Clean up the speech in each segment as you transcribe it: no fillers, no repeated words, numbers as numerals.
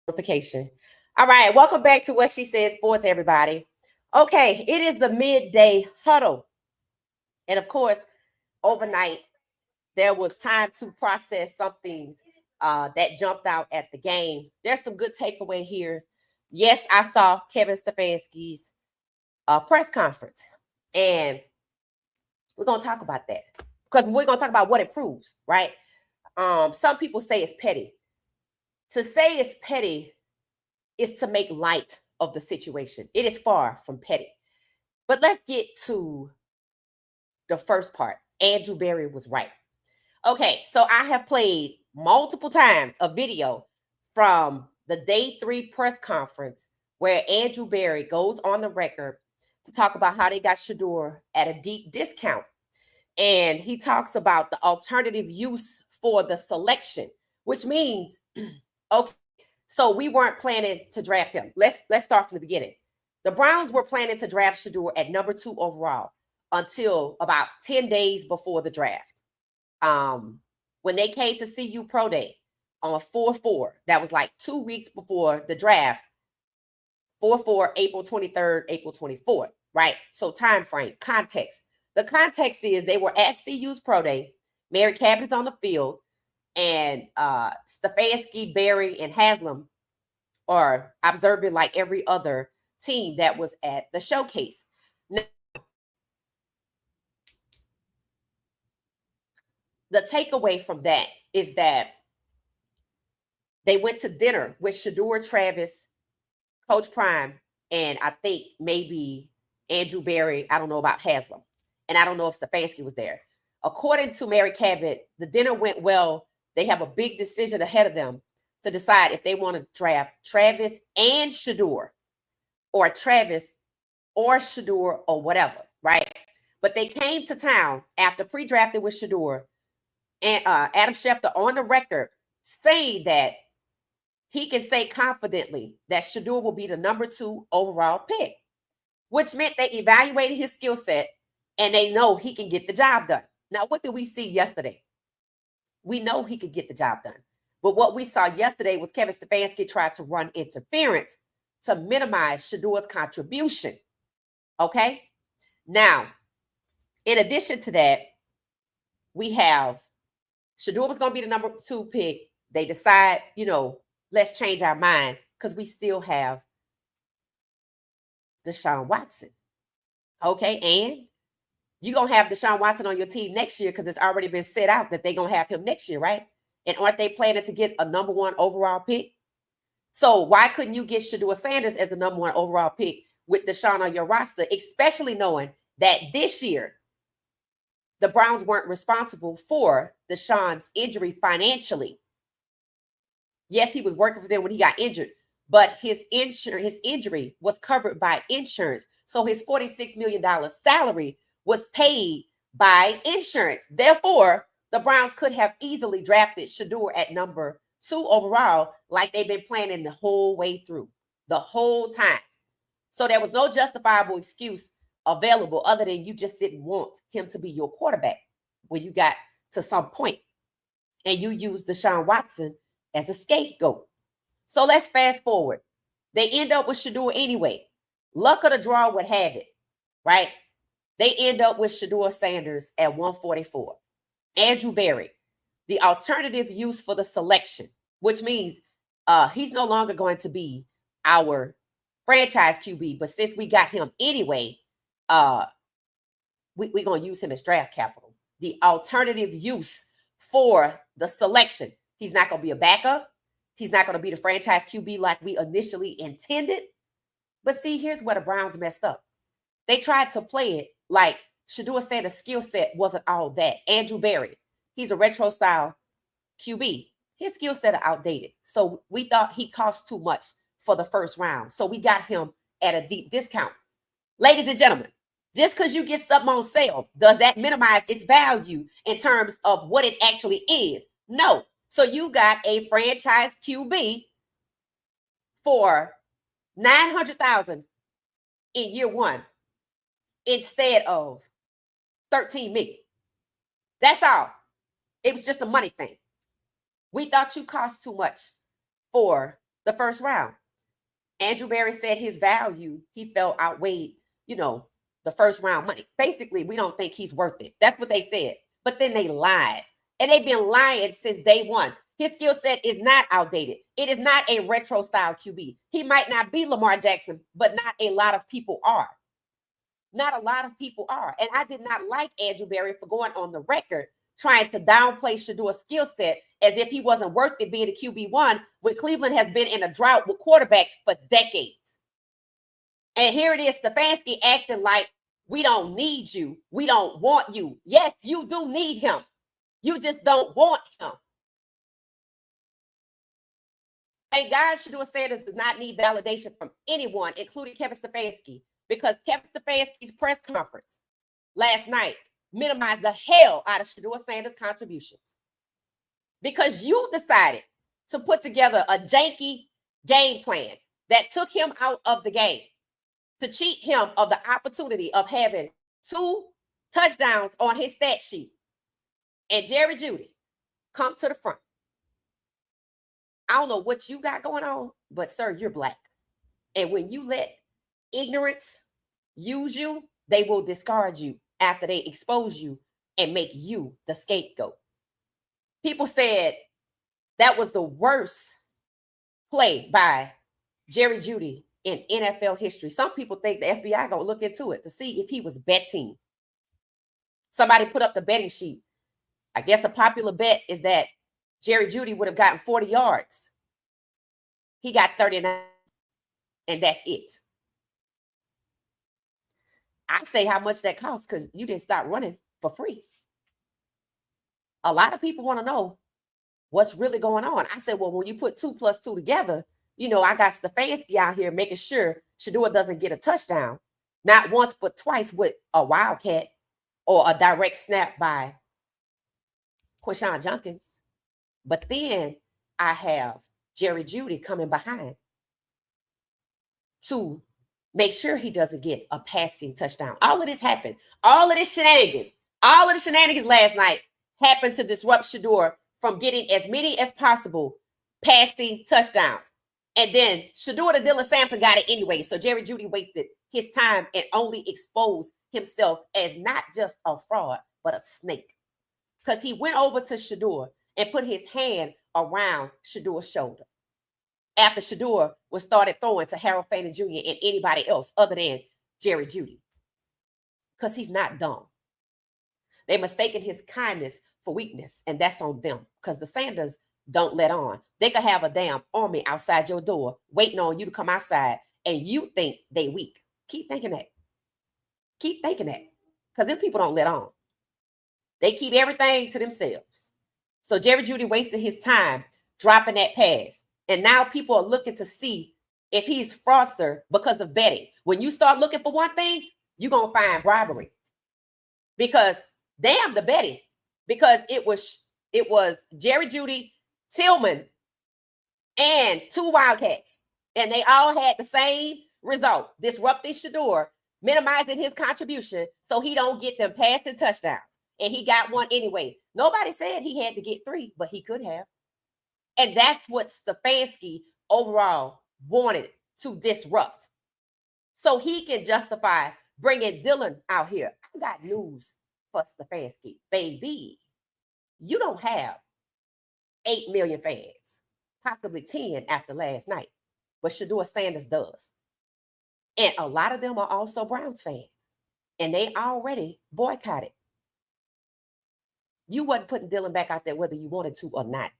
notification. All right, welcome back to What She Said Sports, everybody. Okay, it is the midday huddle. And of course, overnight, there was time to process some things that jumped out at the game. There's some good takeaway here. Yes, I saw Kevin Stefanski's press conference, and we're going to talk about that because we're going to talk about what it proves, right? Some people say it's petty. To say it's petty is to make light of the situation. It is far from petty. But let's get to the first part. Andrew Berry was right. Okay, so I have played multiple times a video from the day 3 press conference where Andrew Berry goes on the record to talk about how they got Shedeur at a deep discount. And he talks about the alternative use for the selection, which means, okay, so we weren't planning to draft him. Let's start from the beginning. The Browns were planning to draft Shedeur at number 2 overall until about 10 days before the draft. When they came to CU Pro Day on 4/4, that was like 2 weeks before the draft. 4/4, April 23rd, April 24th, right? So time frame, context. The context is they were at CU's Pro Day. Mary Cabot is on the field, and Stefanski, Berry, and Haslam are observing like every other team that was at the showcase. Now, the takeaway from that is that they went to dinner with Shedeur, Travis, Coach Prime, and I think maybe Andrew Berry. I don't know about Haslam. And I don't know if Stefanski was there. According to Mary Cabot, the dinner went well. They have a big decision ahead of them to decide if they want to draft Travis and Shedeur, or Travis or Shedeur or whatever, right? But they came to town after pre-drafting with Shedeur, and Adam Schefter on the record saying that he can say confidently that Shedeur will be the number 2 overall pick, which meant they evaluated his skill set and they know he can get the job done. Now, what did we see yesterday? We know he could get the job done. But what we saw yesterday was Kevin Stefanski tried to run interference to minimize Shedeur's contribution. Okay? Now, in addition to that, we have Shedeur was going to be the number 2 pick. They decide, let's change our mind because we still have Deshaun Watson. Okay? And you're going to have Deshaun Watson on your team next year because it's already been set out that they're going to have him next year, right? And aren't they planning to get a number 1 overall pick? So why couldn't you get Shedeur Sanders as the number 1 overall pick with Deshaun on your roster, especially knowing that this year the Browns weren't responsible for Deshaun's injury financially? Yes, he was working for them when he got injured, but his injury was covered by insurance. So his $46 million salary was paid by insurance. Therefore, the Browns could have easily drafted Shedeur at number 2 overall like they've been planning the whole way through, the whole time. So there was no justifiable excuse available other than you just didn't want him to be your quarterback when you got to some point and you used Deshaun Watson as a scapegoat. So let's fast forward. They end up with Shedeur anyway. Luck of the draw would have it, right? They end up with Shedeur Sanders at 144. Andrew Berry, the alternative use for the selection, which means he's no longer going to be our franchise QB. But since we got him anyway, we're going to use him as draft capital. The alternative use for the selection. He's not going to be a backup. He's not going to be the franchise QB like we initially intended. But see, here's where the Browns messed up. They tried to play it like Shedeur Sanders' skill set wasn't all that. Andrew Berry, he's a retro style QB. His skill set are outdated. So we thought he cost too much for the first round. So we got him at a deep discount. Ladies and gentlemen, just because you get something on sale, does that minimize its value in terms of what it actually is? No. So you got a franchise QB for $900,000 in year 1 instead of $13 million. That's all. It was just a money thing. We thought you cost too much for the first round. Andrew Berry said his value, he felt outweighed, the first round money. Basically, we don't think he's worth it. That's what they said. But then they lied. And they've been lying since day one. His skill set is not outdated. It is not a retro style QB. He might not be Lamar Jackson, but not a lot of people are. Not a lot of people are. And I did not like Andrew Berry for going on the record trying to downplay Shedeur's skill set as if he wasn't worth it being a QB1 when Cleveland has been in a drought with quarterbacks for decades. And here it is, Stefanski acting like we don't need you. We don't want you. Yes, you do need him. You just don't want him. Thank God Shedeur Sanders does not need validation from anyone, including Kevin Stefanski, because Kevin Stefanski's press conference last night minimized the hell out of Shedeur Sanders' contributions. Because you decided to put together a janky game plan that took him out of the game to cheat him of the opportunity of having 2 touchdowns on his stat sheet. And Jerry Jeudy come to the front. I don't know what you got going on, but sir, you're black. And when you let ignorance use you, they will discard you after they expose you and make you the scapegoat. People said that was the worst play by Jerry Jeudy in NFL history. Some people think the FBI gonna look into it to see if he was betting. Somebody put up the betting sheet. I guess a popular bet is that Jerry Jeudy would have gotten 40 yards. He got 39, and that's it. I say how much that costs because you didn't start running for free. A lot of people want to know what's really going on. I said, well, when you put 2 + 2 together, I got Stefanski out here making sure Shedeur doesn't get a touchdown. Not once, but twice with a wildcat or a direct snap by Quinshon Judkins. But then I have Jerry Jeudy coming behind to make sure he doesn't get a passing touchdown. All of this happened. All of the shenanigans last night happened to disrupt Shedeur from getting as many as possible passing touchdowns. And then Shedeur to Dylan Sampson got it anyway. So Jerry Jeudy wasted his time and only exposed himself as not just a fraud, but a snake. Because he went over to Shedeur and put his hand around Shedeur's shoulder after Shedeur was started throwing to Harold Fannin Jr. and anybody else other than Jerry Jeudy. Because he's not dumb. They mistaken his kindness for weakness, and that's on them. Because the Sanders don't let on. They could have a damn army outside your door waiting on you to come outside, and you think they weak. Keep thinking that. Keep thinking that. Because them people don't let on. They keep everything to themselves. So Jerry Jeudy wasted his time dropping that pass. And now people are looking to see if he's fraudster because of betting. When you start looking for one thing, you're going to find bribery. Because damn the betting. Because it was Jerry Jeudy, Tillman, and 2 Wildcats. And they all had the same result. Disrupting Shedeur, minimizing his contribution so he don't get them passing touchdowns. And he got one anyway. Nobody said he had to get 3, but he could have. And that's what Stefanski overall wanted to disrupt. So he can justify bringing Dylan out here. I got news for Stefanski. Baby, you don't have 8 million fans, possibly 10 after last night. But Shedeur Sanders does. And a lot of them are also Browns fans. And they already boycotted. You wasn't putting Dylan back out there whether you wanted to or not.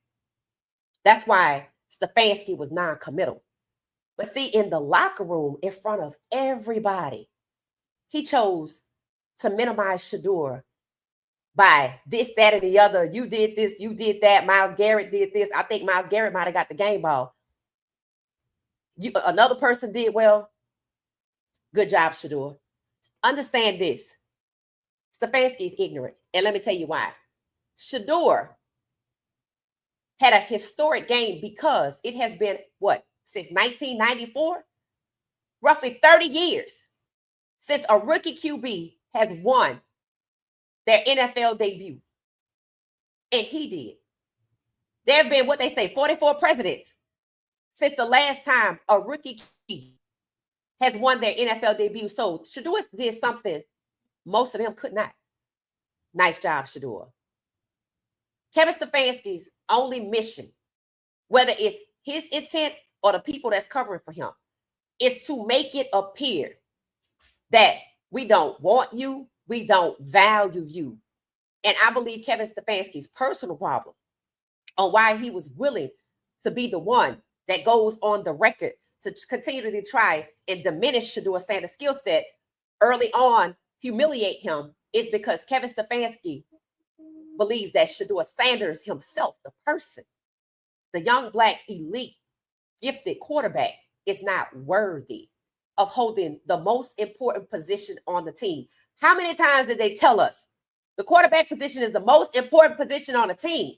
That's why Stefanski was non-committal. But see, in the locker room, in front of everybody, he chose to minimize Shedeur by this, that, and the other. You did this, you did that. Myles Garrett did this. I think Myles Garrett might have got the game ball. Another person did well. Good job, Shedeur. Understand this. Stefanski is ignorant. And let me tell you why. Shedeur had a historic game because it has been, since 1994? Roughly 30 years since a rookie QB has won their NFL debut. And he did. There have been, 44 presidents since the last time a rookie has won their NFL debut. So Shedeur did something most of them could not. Nice job, Shedeur. Kevin Stefanski's only mission, whether it's his intent or the people that's covering for him, is to make it appear that we don't want you, we don't value you. And I believe Kevin Stefanski's personal problem on why he was willing to be the one that goes on the record to continue to try and diminish Shedeur Sanders' skill set early on, humiliate him, is because Kevin Stefanski believes that Shedeur Sanders himself, the person, the young black elite gifted quarterback, is not worthy of holding the most important position on the team. How many times did they tell us the quarterback position is the most important position on the team?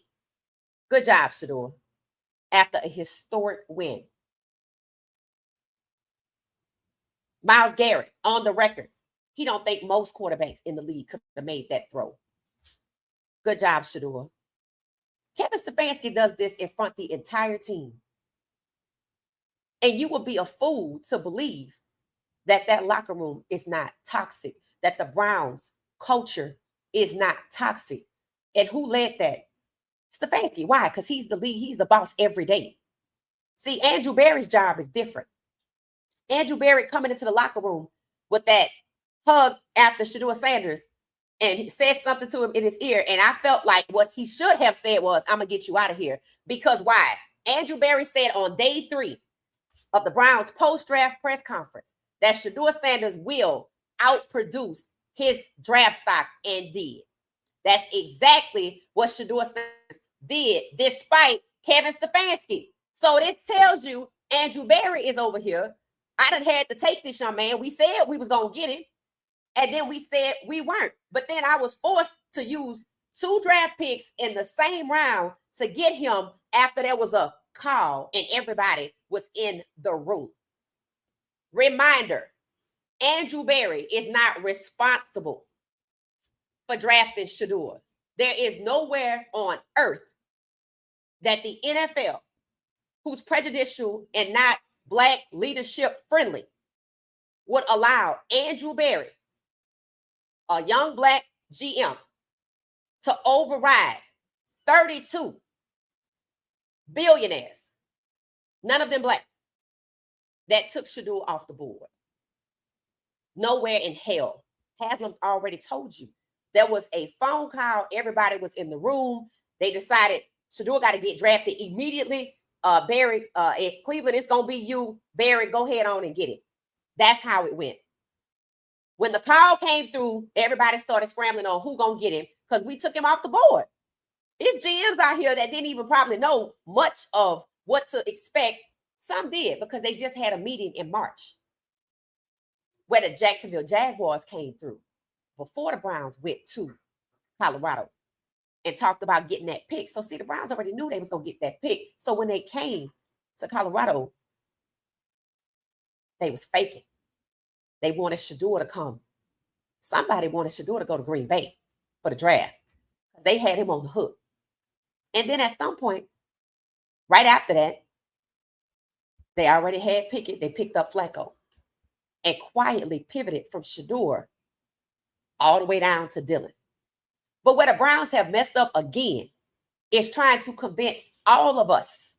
Good job, Shedeur, after a historic win. Myles Garrett, on the record, he don't think most quarterbacks in the league could have made that throw. Good job, Shedeur. Kevin Stefanski does this in front of the entire team. And you would be a fool to believe that that locker room is not toxic, that the Browns culture is not toxic. And who led that? Stefanski. Why? Because he's the lead, he's the boss every day. See, Andrew Berry's job is different. Andrew Berry coming into the locker room with that hug after Shedeur Sanders, and he said something to him in his ear. And I felt like what he should have said was, I'm going to get you out of here. Because why? Andrew Berry said on day 3 of the Browns post-draft press conference that Shedeur Sanders will outproduce his draft stock, and did. That's exactly what Shedeur Sanders did, despite Kevin Stefanski. So this tells you Andrew Berry is over here. I done had to take this young man. We said we was going to get him, and then we said we weren't. But then I was forced to use 2 draft picks in the same round to get him after there was a call and everybody was in the room. Reminder, Andrew Berry is not responsible for drafting Shedeur. There is nowhere on earth that the NFL, who's prejudicial and not black leadership friendly, would allow Andrew Berry, a young black GM, to override 32 billionaires, none of them black, that took Shedeur off the board. Nowhere in hell. Haslam already told you. There was a phone call. Everybody was in the room. They decided Shedeur got to get drafted immediately. Barry, in Cleveland, it's going to be you. Barry, go ahead on and get it. That's how it went. When the call came through, everybody started scrambling on who going to get him because we took him off the board. There's GMs out here that didn't even probably know much of what to expect. Some did because they just had a meeting in March where the Jacksonville Jaguars came through before the Browns went to Colorado and talked about getting that pick. So see, the Browns already knew they was going to get that pick. So when they came to Colorado, they was faking. They wanted Shedeur to come. Somebody wanted Shedeur to go to Green Bay for the draft. They had him on the hook. And then at some point, right after that, they already had Pickett. They picked up Flacco and quietly pivoted from Shedeur all the way down to Dillon. But where the Browns have messed up again is trying to convince all of us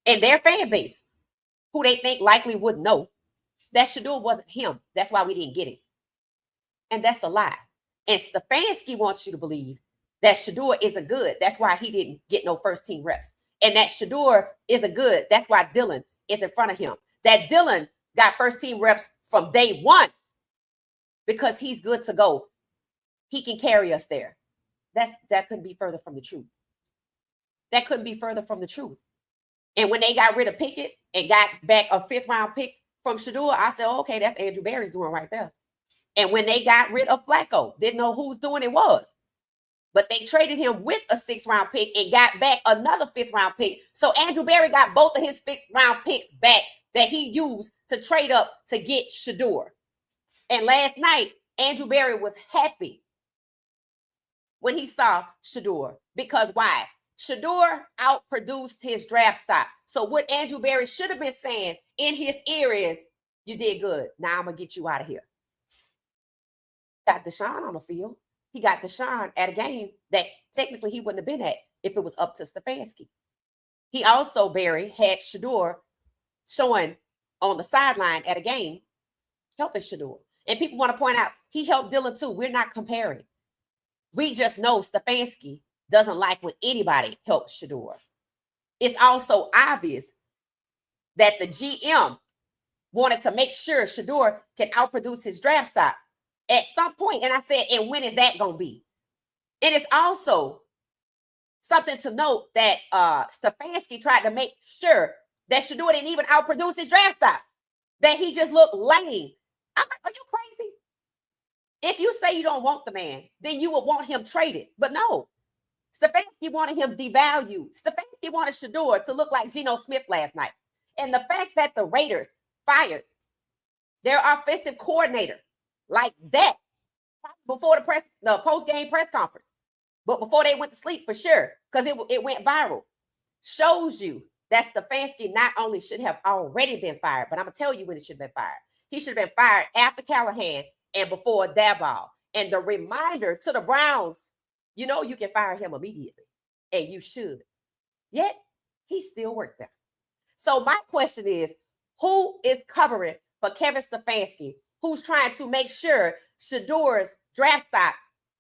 and their fan base, who they think likely would know, that Shedeur wasn't him. That's why we didn't get him. And that's a lie. And Stefanski wants you to believe that Shedeur isn't good. That's why he didn't get no first team reps. And that Shedeur isn't good. That's why Dillon is in front of him. That Dillon got first team reps from day 1 because he's good to go. He can carry us there. That couldn't be further from the truth. That couldn't be further from the truth. And when they got rid of Pickett and got back a 5th round pick from Shedeur, I said, oh, okay, that's Andrew Berry's doing right there. And when they got rid of Flacco, didn't know whose doing it was. But they traded him with a 6th round pick and got back another 5th round pick. So Andrew Berry got both of his 5th round picks back that he used to trade up to get Shedeur. And last night, Andrew Berry was happy when he saw Shedeur. Because why? Shedeur outproduced his draft stock. So what Andrew Berry should have been saying in his ear is, you did good. Now I'm going to get you out of here. Got Deshaun on the field. He got Deshaun at a game that technically he wouldn't have been at if it was up to Stefanski. He also, Berry, had Shedeur showing on the sideline at a game, helping Shedeur. And people want to point out, he helped Dylan too. We're not comparing. We just know Stefanski doesn't like when anybody helps Shedeur. It's also obvious that the GM wanted to make sure Shedeur can outproduce his draft stock at some point. And I said, and when is that going to be? And it's also something to note that Stefanski tried to make sure that Shedeur didn't even outproduce his draft stock, that he just looked lame. I'm like, are you crazy? If you say you don't want the man, then you would want him traded. But no, Stefanski wanted him devalued. Stefanski wanted Shedeur to look like Geno Smith last night. And the fact that the Raiders fired their offensive coordinator like that before the post-game press conference, but before they went to sleep for sure, because it went viral, shows you that Stefanski not only should have already been fired, but I'm going to tell you when he should have been fired. He should have been fired after Callahan and before Daboll. And the reminder to the Browns, you know you can fire him immediately, and you should. Yet, he still worked there. So my question is, who is covering for Kevin Stefanski, who's trying to make sure Shedeur's draft stock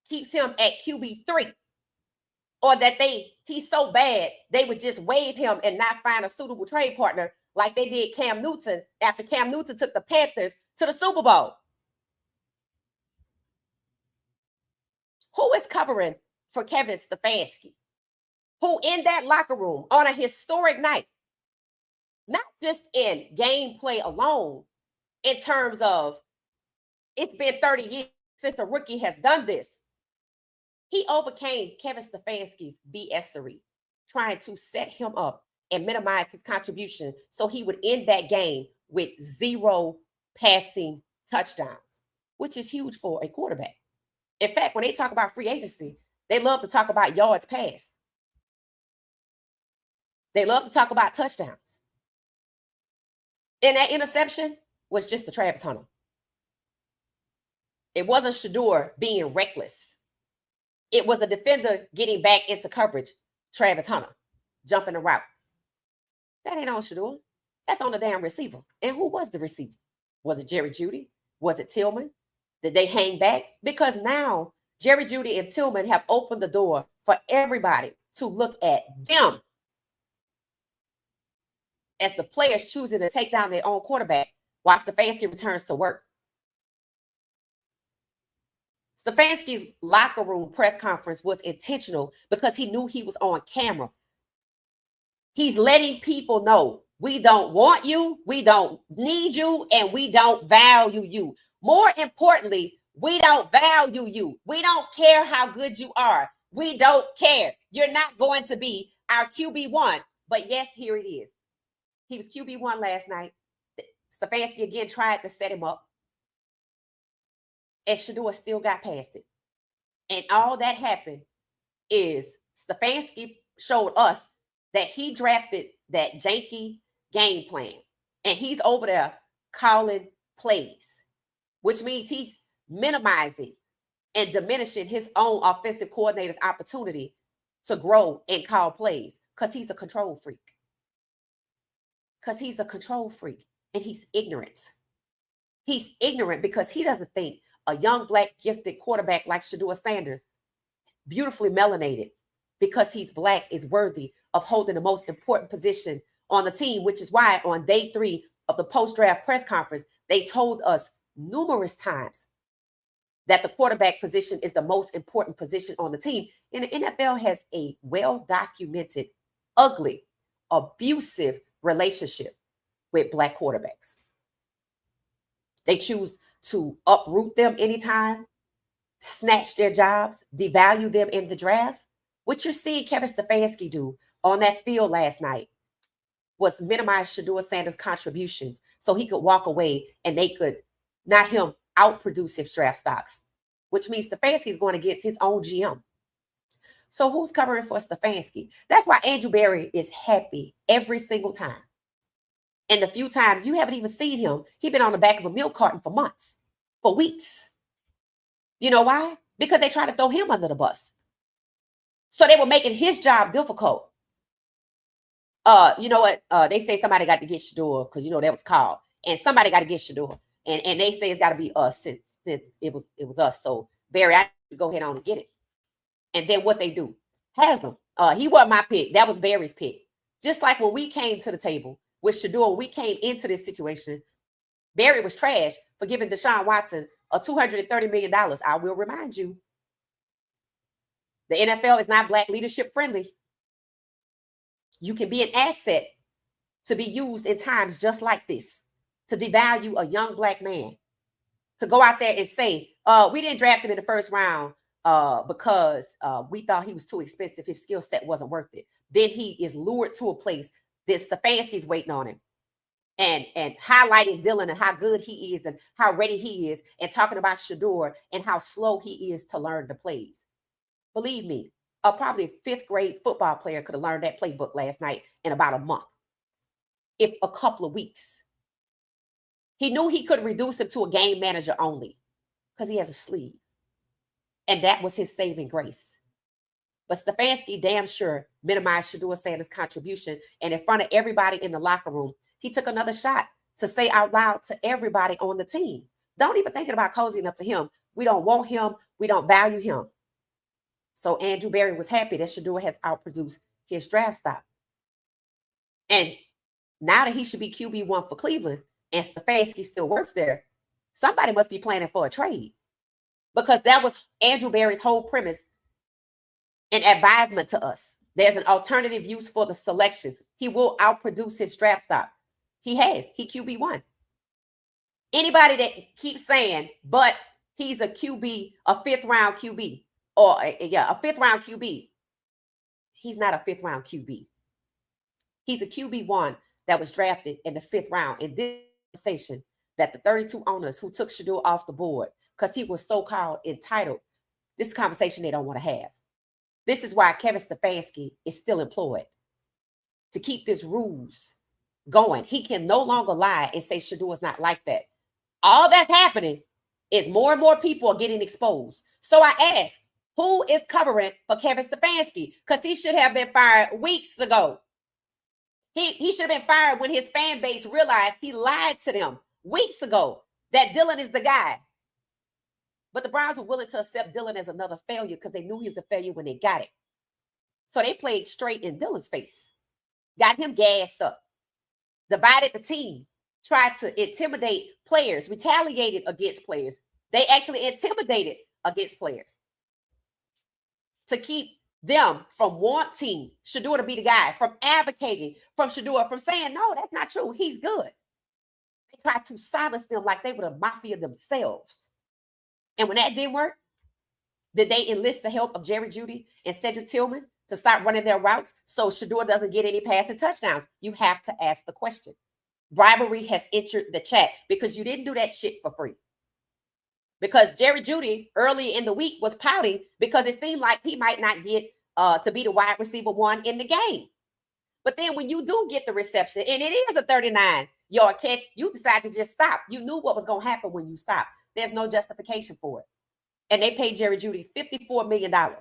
keeps him at QB3, or that he's so bad they would just waive him and not find a suitable trade partner like they did Cam Newton after Cam Newton took the Panthers to the Super Bowl? Who is covering for Kevin Stefanski, who in that locker room on a historic night, not just in gameplay alone, in terms of it's been 30 years since the rookie has done this, he overcame Kevin Stefanski's BS-ery, trying to set him up and minimize his contribution so he would end that game with 0 passing touchdowns, which is huge for a quarterback. In fact, when they talk about free agency, they love to talk about yards passed. They love to talk about touchdowns. And that interception was just the Travis Hunter. It wasn't Shedeur being reckless. It was a defender getting back into coverage, Travis Hunter, jumping the route. That ain't on Shedeur. That's on the damn receiver. And who was the receiver? Was it Jerry Jeudy? Was it Tillman? Did they hang back? Because now Jerry Jeudy and Tillman have opened the door for everybody to look at them as the players choosing to take down their own quarterback while Stefanski returns to work. Stefanski's locker room press conference was intentional because he knew he was on camera. He's letting people know we don't want you, we don't need you, and we don't value you. More importantly, we don't value you. We don't care how good you are. We don't care. You're not going to be our QB1. But yes, here it is. He was QB1 last night. Stefanski again tried to set him up. And Shedeur still got past it. And all that happened is Stefanski showed us that he drafted that janky game plan. And he's over there calling plays, which means he's minimizing and diminishing his own offensive coordinator's opportunity to grow and call plays because he's a control freak. Because he's a control freak and he's ignorant. He's ignorant because he doesn't think a young black gifted quarterback like Shedeur Sanders, beautifully melanated, because he's black, is worthy of holding the most important position on the team, which is why on day 3 of the post-draft press conference, they told us numerous times that the quarterback position is the most important position on the team. And the NFL has a well-documented, ugly, abusive relationship with black quarterbacks. They choose to uproot them anytime, snatch their jobs, devalue them in the draft. What you're seeing Kevin Stefanski do on that field last night was minimize Shedeur Sanders' contributions so he could walk away and they could not him outproduce his draft stocks, which means Stefanski is going against his own GM. So who's covering for Stefanski? That's why Andrew Berry is happy every single time. And the few times you haven't even seen him, he's been on the back of a milk carton for months, for weeks. You know why? Because they try to throw him under the bus. So they were making his job difficult. You know what? They say somebody got to get Shedeur because that was called, and somebody got to get Shedeur, and they say it's got to be us since it was us. So Barry, I need to go ahead on and get it. And then what they do? Haslam. He wasn't my pick. That was Barry's pick. Just like when we came to the table with Shedeur, we came into this situation. Barry was trash for giving Deshaun Watson a $230 million. I will remind you, the NFL is not Black leadership friendly. You can be an asset to be used in times just like this, to devalue a young Black man, to go out there and say, we didn't draft him in the first round because we thought he was too expensive. His skill set wasn't worth it. Then he is lured to a place that Stefanski's waiting on him and highlighting Dylan and how good he is and how ready he is, and talking about Shedeur and how slow he is to learn the plays. Believe me, probably a fifth grade football player could have learned that playbook last night in about a month, if a couple of weeks. He knew he could reduce him to a game manager only because he has a sleeve. And that was his saving grace. But Stefanski damn sure minimized Shedeur Sanders' contribution. And in front of everybody in the locker room, he took another shot to say out loud to everybody on the team, don't even thinking about cozying up to him. We don't want him. We don't value him. So Andrew Berry was happy that Shedeur has outproduced his draft stock. And now that he should be QB1 for Cleveland and Stefanski still works there, somebody must be planning for a trade, because that was Andrew Berry's whole premise and advisement to us. There's an alternative use for the selection. He will outproduce his draft stock. He has. He QB1. Anybody that keeps saying, but he's a QB, a fifth round QB, or a fifth round QB, he's not a fifth round QB. He's a QB1 that was drafted in the fifth round. In this conversation, that the 32 owners who took Shedeur off the board because he was so-called entitled, this conversation they don't want to have. This is why Kevin Stefanski is still employed, to keep this ruse going. He can no longer lie and say Shedeur is not like that. All that's happening is more and more people are getting exposed. So I ask, who is covering for Kevin Stefanski? Because he should have been fired weeks ago. He should have been fired when his fan base realized he lied to them weeks ago that Dylan is the guy. But the Browns were willing to accept Dylan as another failure because they knew he was a failure when they got it. So they played straight in Dylan's face, got him gassed up, divided the team, tried to intimidate players, retaliated against players. They actually intimidated against players to keep them from wanting Shedeur to be the guy, from advocating from Shedeur, from saying, no, that's not true. He's good. They tried to silence them like they were the mafia themselves. And when that didn't work, did they enlist the help of Jerry Jeudy and Cedric Tillman to start running their routes so Shedeur doesn't get any passing touchdowns? You have to ask the question. Bribery has entered the chat because you didn't do that shit for free. Because Jerry Jeudy early in the week was pouting because it seemed like he might not get to be the wide receiver one in the game. But then when you do get the reception, and it is a 39-yard catch, you decide to just stop. You knew what was going to happen when you stopped. There's no justification for it. And they paid Jerry Jeudy $54 million. And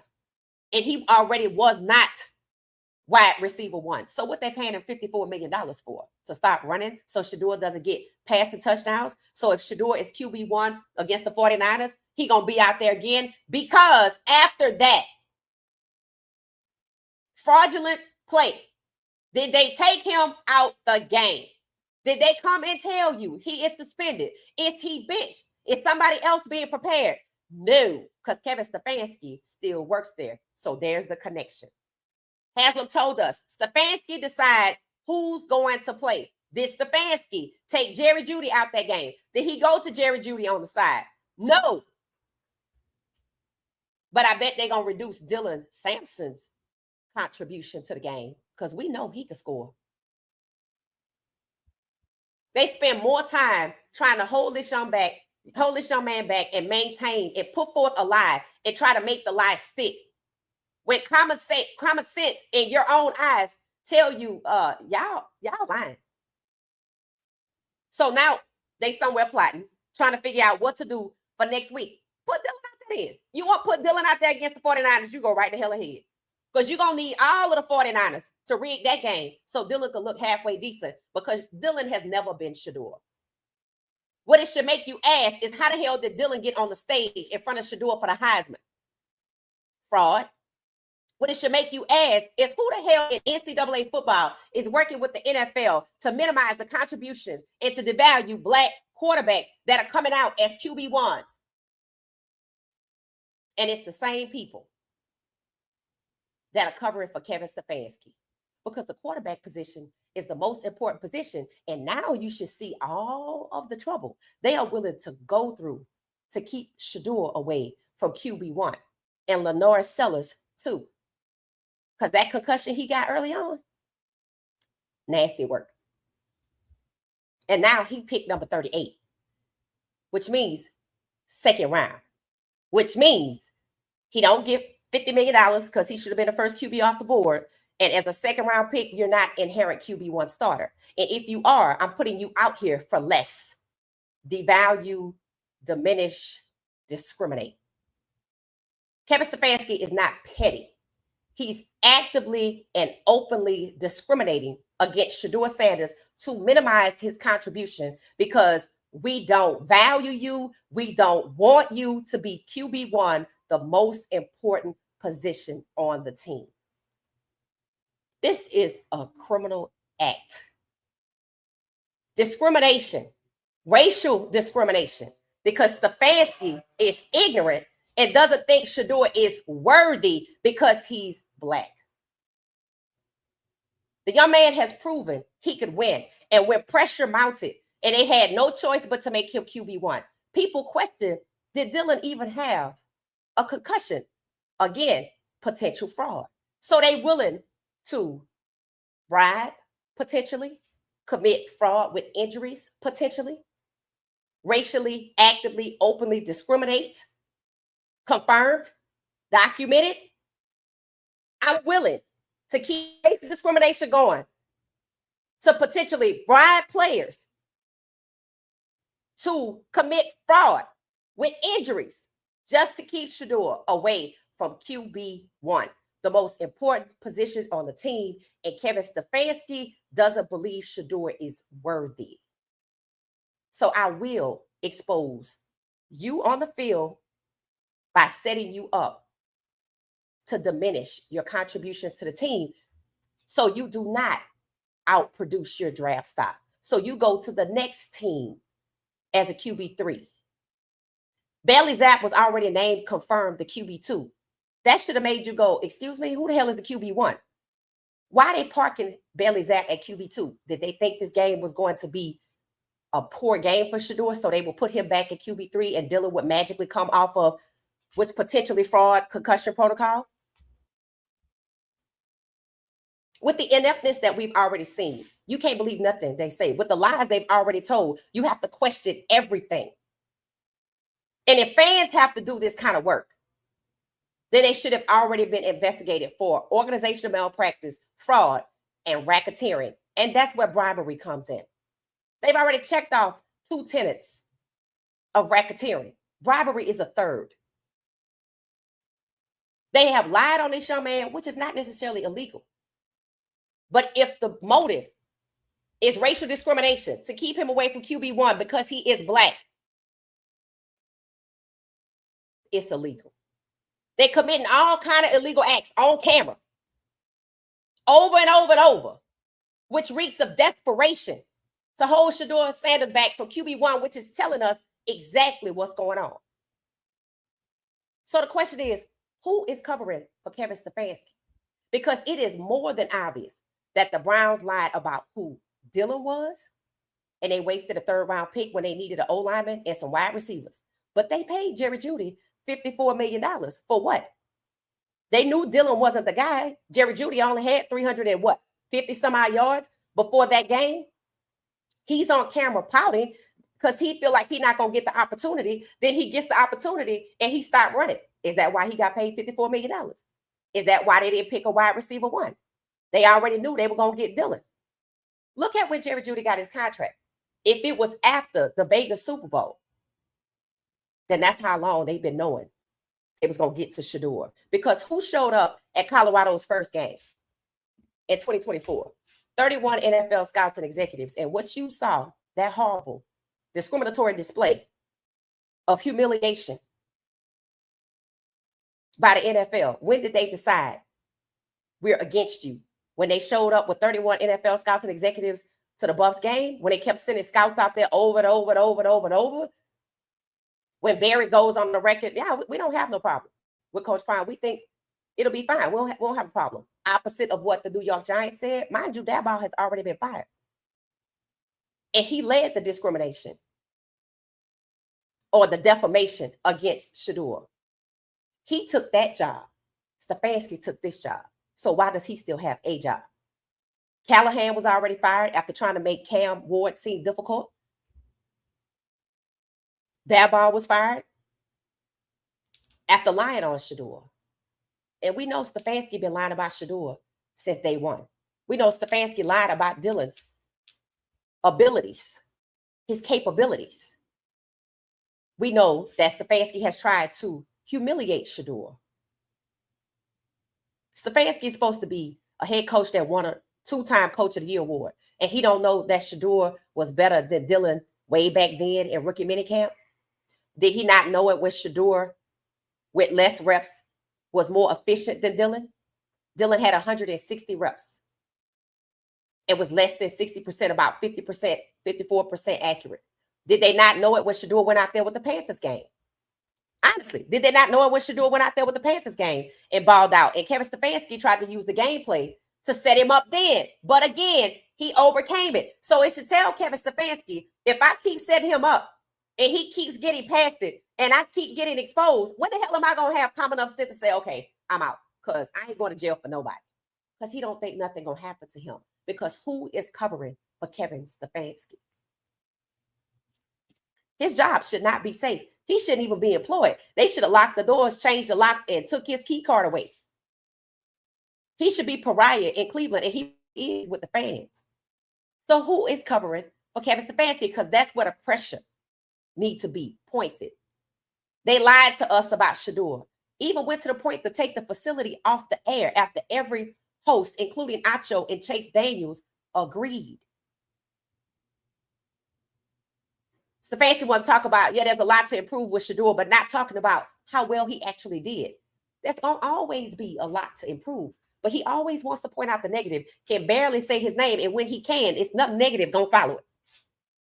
he already was not wide receiver one. So what they paying him $54 million for? To stop running so Shedeur doesn't get passing touchdowns? So if Shedeur is QB1 against the 49ers, he going to be out there again, because after that fraudulent play, did they take him out the game? Did they come and tell you he is suspended? Is he benched? Is somebody else being prepared? No, because Kevin Stefanski still works there. So there's the connection. Haslam told us Stefanski decide who's going to play. Did Stefanski take Jerry Jeudy out that game? Did he go to Jerry Jeudy on the side? No. But I bet they're going to reduce Dylan Sampson's contribution to the game because we know he can score. They spend more time trying to hold this young man back and maintain and put forth a lie and try to make the lie stick When common sense in your own eyes tell you, y'all lying. So now they somewhere plotting, trying to figure out what to do for next week. Put Dylan out there in. You want to put Dylan out there against the 49ers, you go right the hell ahead. Because you're going to need all of the 49ers to rig that game so Dylan can look halfway decent, because Dylan has never been Shedeur. What it should make you ask is, how the hell did Dylan get on the stage in front of Shedeur for the Heisman? Fraud. What it should make you ask is, who the hell in NCAA football is working with the NFL to minimize the contributions and to devalue Black quarterbacks that are coming out as QB1s? And it's the same people that are covering for Kevin Stefanski, because the quarterback position is the most important position. And now you should see all of the trouble they are willing to go through to keep Shedeur away from QB1 and Lenore Sellers too. Because that concussion he got early on, nasty work. And now he picked number 38, which means second round, which means he don't get $50 million because he should have been the first QB off the board. And as a second round pick, you're not inherent QB1 starter. And if you are, I'm putting you out here for less. Devalue, diminish, discriminate. Kevin Stefanski is not petty. He's actively and openly discriminating against Shedeur Sanders to minimize his contribution, because we don't value you. We don't want you to be QB1, the most important position on the team. This is a criminal act. Discrimination, racial discrimination, because Stefanski is ignorant and doesn't think Shedeur is worthy because he's Black. The young man has proven he could win. And when pressure mounted and they had no choice but to make him QB1, people question, did Dylan even have a concussion? Again, potential fraud. So they willing to bribe, potentially, commit fraud with injuries, potentially, racially, actively, openly discriminate, confirmed, documented. I'm willing to keep discrimination going, to potentially bribe players, to commit fraud with injuries, just to keep Shedeur away from QB1, the most important position on the team. And Kevin Stefanski doesn't believe Shedeur is worthy. So I will expose you on the field by setting you up to diminish your contributions to the team, so you do not outproduce your draft stock. So you go to the next team as a QB3. Bailey Zapp was already named, confirmed the QB2. That should have made you go, excuse me, who the hell is the QB1? Why are they parking Bailey Zapp at QB2? Did they think this game was going to be a poor game for Shedeur, so they will put him back at QB3 and Dylan would magically come off of what's potentially fraud concussion protocol? With the ineptness that we've already seen, you can't believe nothing they say. With the lies they've already told, you have to question everything. And if fans have to do this kind of work, then they should have already been investigated for organizational malpractice, fraud, and racketeering. And that's where bribery comes in. They've already checked off 2 tenets of racketeering. Bribery is a third. They have lied on this young man, which is not necessarily illegal. But if the motive is racial discrimination to keep him away from QB1 because he is Black, it's illegal. They're committing all kinds of illegal acts on camera, over and over and over, which reeks of desperation to hold Shedeur Sanders back from QB1, which is telling us exactly what's going on. So the question is, who is covering for Kevin Stefanski? Because it is more than obvious that the Browns lied about who Dylan was, and they wasted a 3rd round pick when they needed an O-lineman and some wide receivers. But they paid Jerry Jeudy $54 million for what? They knew Dylan wasn't the guy. Jerry Jeudy only had 50 some odd yards before that game. He's on camera pouting because he feel like he's not going to get the opportunity. Then he gets the opportunity and he stopped running. Is that why he got paid $54 million? Is that why they didn't pick a wide receiver one? They already knew they were going to get Dillon. Look at when Jerry Jeudy got his contract. If it was after the Vegas Super Bowl, then that's how long they've been knowing it was going to get to Shedeur. Because who showed up at Colorado's first game in 2024? 31 NFL scouts and executives. And what you saw, that horrible, discriminatory display of humiliation by the NFL. When did they decide we're against you? When they showed up with 31 NFL scouts and executives to the Buffs game, when they kept sending scouts out there over and over and over and over and over. When Barry goes on the record, yeah, we don't have no problem with Coach Prime. We think it'll be fine. We won't have a problem. Opposite of what the New York Giants said. Mind you, that ball has already been fired. And he led the discrimination or the defamation against Shedeur. He took that job. Stefanski took this job. So why does he still have a job? Callahan was already fired after trying to make Cam Ward seem difficult. Daboll was fired after lying on Shedeur. And we know Stefanski been lying about Shedeur since day one. We know Stefanski lied about Dillon's abilities, his capabilities. We know that Stefanski has tried to humiliate Shedeur. Stefanski is supposed to be a head coach that won a two-time Coach of the Year award. And he don't know that Shedeur was better than Dillon way back then in rookie minicamp. Did he not know it when Shedeur, with less reps, was more efficient than Dillon? Dillon had 160 reps. It was less than 60%, about 50%, 54% accurate. Did they not know it when Shedeur went out there with the Panthers game? Honestly, did they not know it when Shedeur went out there with the Panthers game and balled out? And Kevin Stefanski tried to use the gameplay to set him up then. But again, he overcame it. So it should tell Kevin Stefanski, if I keep setting him up and he keeps getting past it and I keep getting exposed, when the hell am I going to have common enough sense to say, okay, I'm out? Because I ain't going to jail for nobody. Because he don't think nothing going to happen to him. Because who is covering for Kevin Stefanski? His job should not be safe. He shouldn't even be employed. They should have locked the doors, changed the locks, and took his key card away. He should be pariah in Cleveland, and he is with the fans. So who is covering for Kevin Stefanski? Because that's where the pressure needs to be pointed. They lied to us about Shedeur. Even went to the point to take the facility off the air after every host, including Acho and Chase Daniels, agreed. Stefanski want to talk about, yeah, there's a lot to improve with Shedeur, but not talking about how well he actually did. There's going to always be a lot to improve, but he always wants to point out the negative, can barely say his name, and when he can, it's nothing negative going to follow it.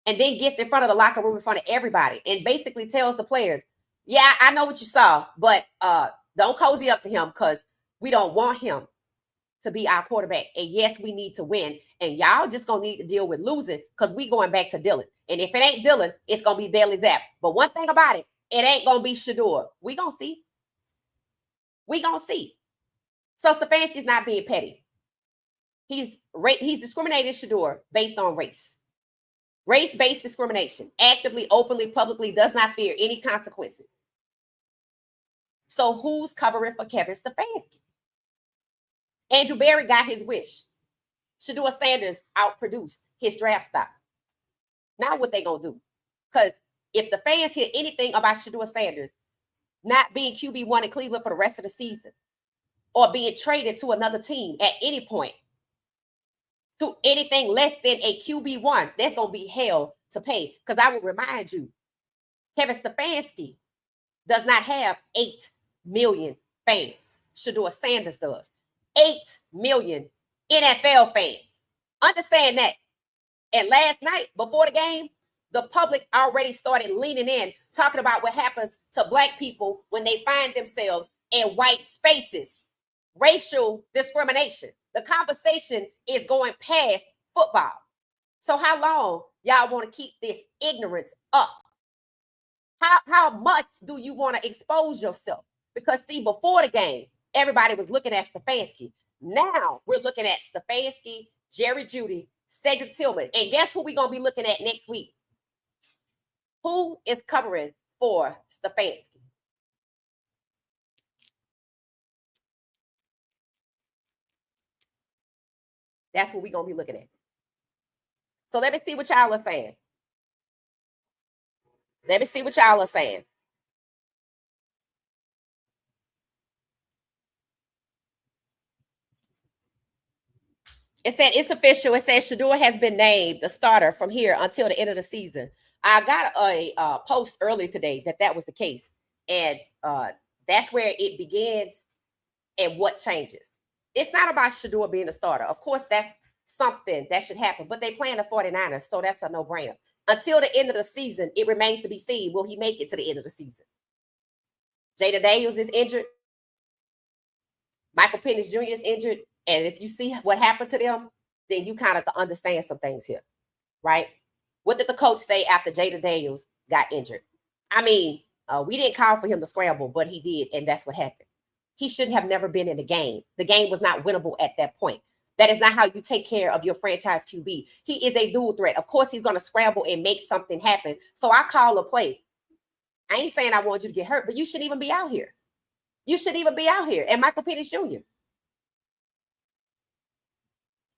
And then gets in front of the locker room in front of everybody and basically tells the players, yeah, I know what you saw, but don't cozy up to him because we don't want him to be our quarterback. And yes, we need to win. And y'all just going to need to deal with losing because we going back to Dillon. And if it ain't Dillon, it's going to be Bailey Zapp. But one thing about it, it ain't going to be Shedeur. We going to see. We going to see. So Stefanski's not being petty. He's discriminating Shedeur based on race. Race-based discrimination. Actively, openly, publicly, does not fear any consequences. So who's covering for Kevin Stefanski? Andrew Berry got his wish. Shedeur Sanders outproduced his draft stock. Now what they gonna do? Because if the fans hear anything about Shedeur Sanders not being QB1 in Cleveland for the rest of the season or being traded to another team at any point to anything less than a QB1, that's going to be hell to pay. Because I will remind you, Kevin Stefanski does not have 8 million fans. Shedeur Sanders does. 8 million NFL fans. Understand that. And last night, before the game, the public already started leaning in, talking about what happens to Black people when they find themselves in white spaces. Racial discrimination. The conversation is going past football. So how long y'all want to keep this ignorance up? How much do you want to expose yourself? Because see, before the game, everybody was looking at Stefanski. Now we're looking at Stefanski, Jerry Jeudy, Cedric Tillman. And guess who we're going to be looking at next week? Who is covering for Stefanski? That's what we're going to be looking at. So let me see what y'all are saying. Let me see what y'all are saying. It said it's official. It says Shedeur has been named the starter from here until the end of the season. I got a post early today that was the case, and that's where it begins and what changes. It's not about Shedeur being a starter. Of course, that's something that should happen, but they playing the 49ers, so that's a no-brainer. Until the end of the season, it remains to be seen. Will he make it to the end of the season? Jada Daniels is injured. Michael Penix Jr. is injured. And if you see what happened to them, then you kind of understand some things here, right? What did the coach say after Jada Daniels got injured? I mean, we didn't call for him to scramble, but he did, and that's what happened. He shouldn't have never been in the game. The game was not winnable at that point. That is not how you take care of your franchise QB. He is a dual threat. Of course, he's going to scramble and make something happen. So I call a play. I ain't saying I want you to get hurt, but you shouldn't even be out here. You shouldn't even be out here. And Michael Penix Jr.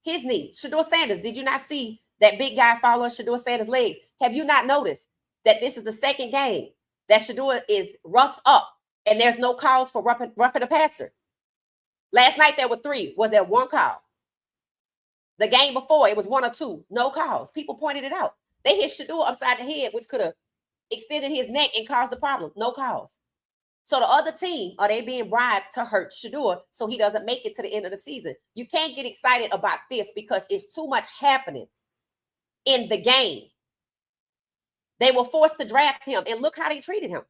His knee. Shedeur Sanders. Did you not see that big guy follow Shedeur Sanders' legs? Have you not noticed that this is the second game that Shedeur is roughed up and there's no calls for roughing the passer? Last night there were 3. Was there 1 call? The game before it was 1 or 2. No calls. People pointed it out. They hit Shedeur upside the head, which could have extended his neck and caused the problem. No calls. So the other team, are they being bribed to hurt Shedeur so he doesn't make it to the end of the season? You can't get excited about this because it's too much happening in the game. They were forced to draft him, and look how they treated him.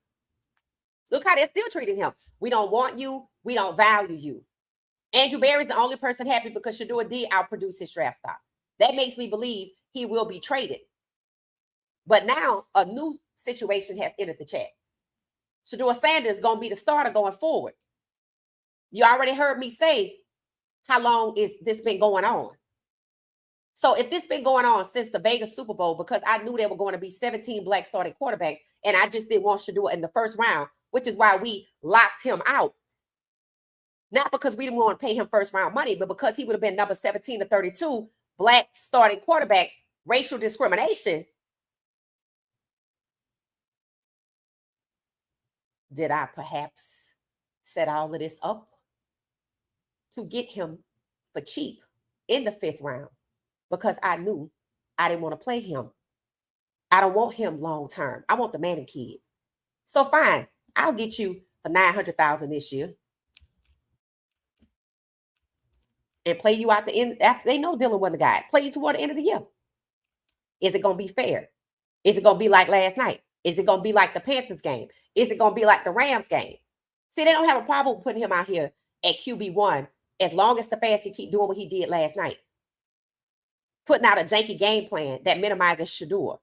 Look how they're still treating him. We don't want you. We don't value you. Andrew Berry's the only person happy because Shedeur did outproduce his draft stock. That makes me believe he will be traded. But now a new situation has entered the chat. Shedeur Sanders is going to be the starter going forward. You already heard me say, how long is this been going on? So if this been going on since the Vegas Super Bowl, because I knew there were going to be 17 black starting quarterbacks, and I just didn't want Shedeur in the first round, which is why we locked him out. Not because we didn't want to pay him first round money, but because he would have been number 17 to 32, black starting quarterbacks, racial discrimination. Did I perhaps set all of this up to get him for cheap in the 5th round? Because I knew I didn't want to play him. I don't want him long term. I want the Manning kid. So fine, I'll get you for $900,000 this year and play you out the end. After they know Dylan was the guy. Play you toward the end of the year. Is it going to be fair? Is it going to be like last night? Is it going to be like the Panthers game? Is it going to be like the Rams game? See, they don't have a problem with putting him out here at QB1 as long as Stefanski keep doing what he did last night. Putting out a janky game plan that minimizes Shedeur.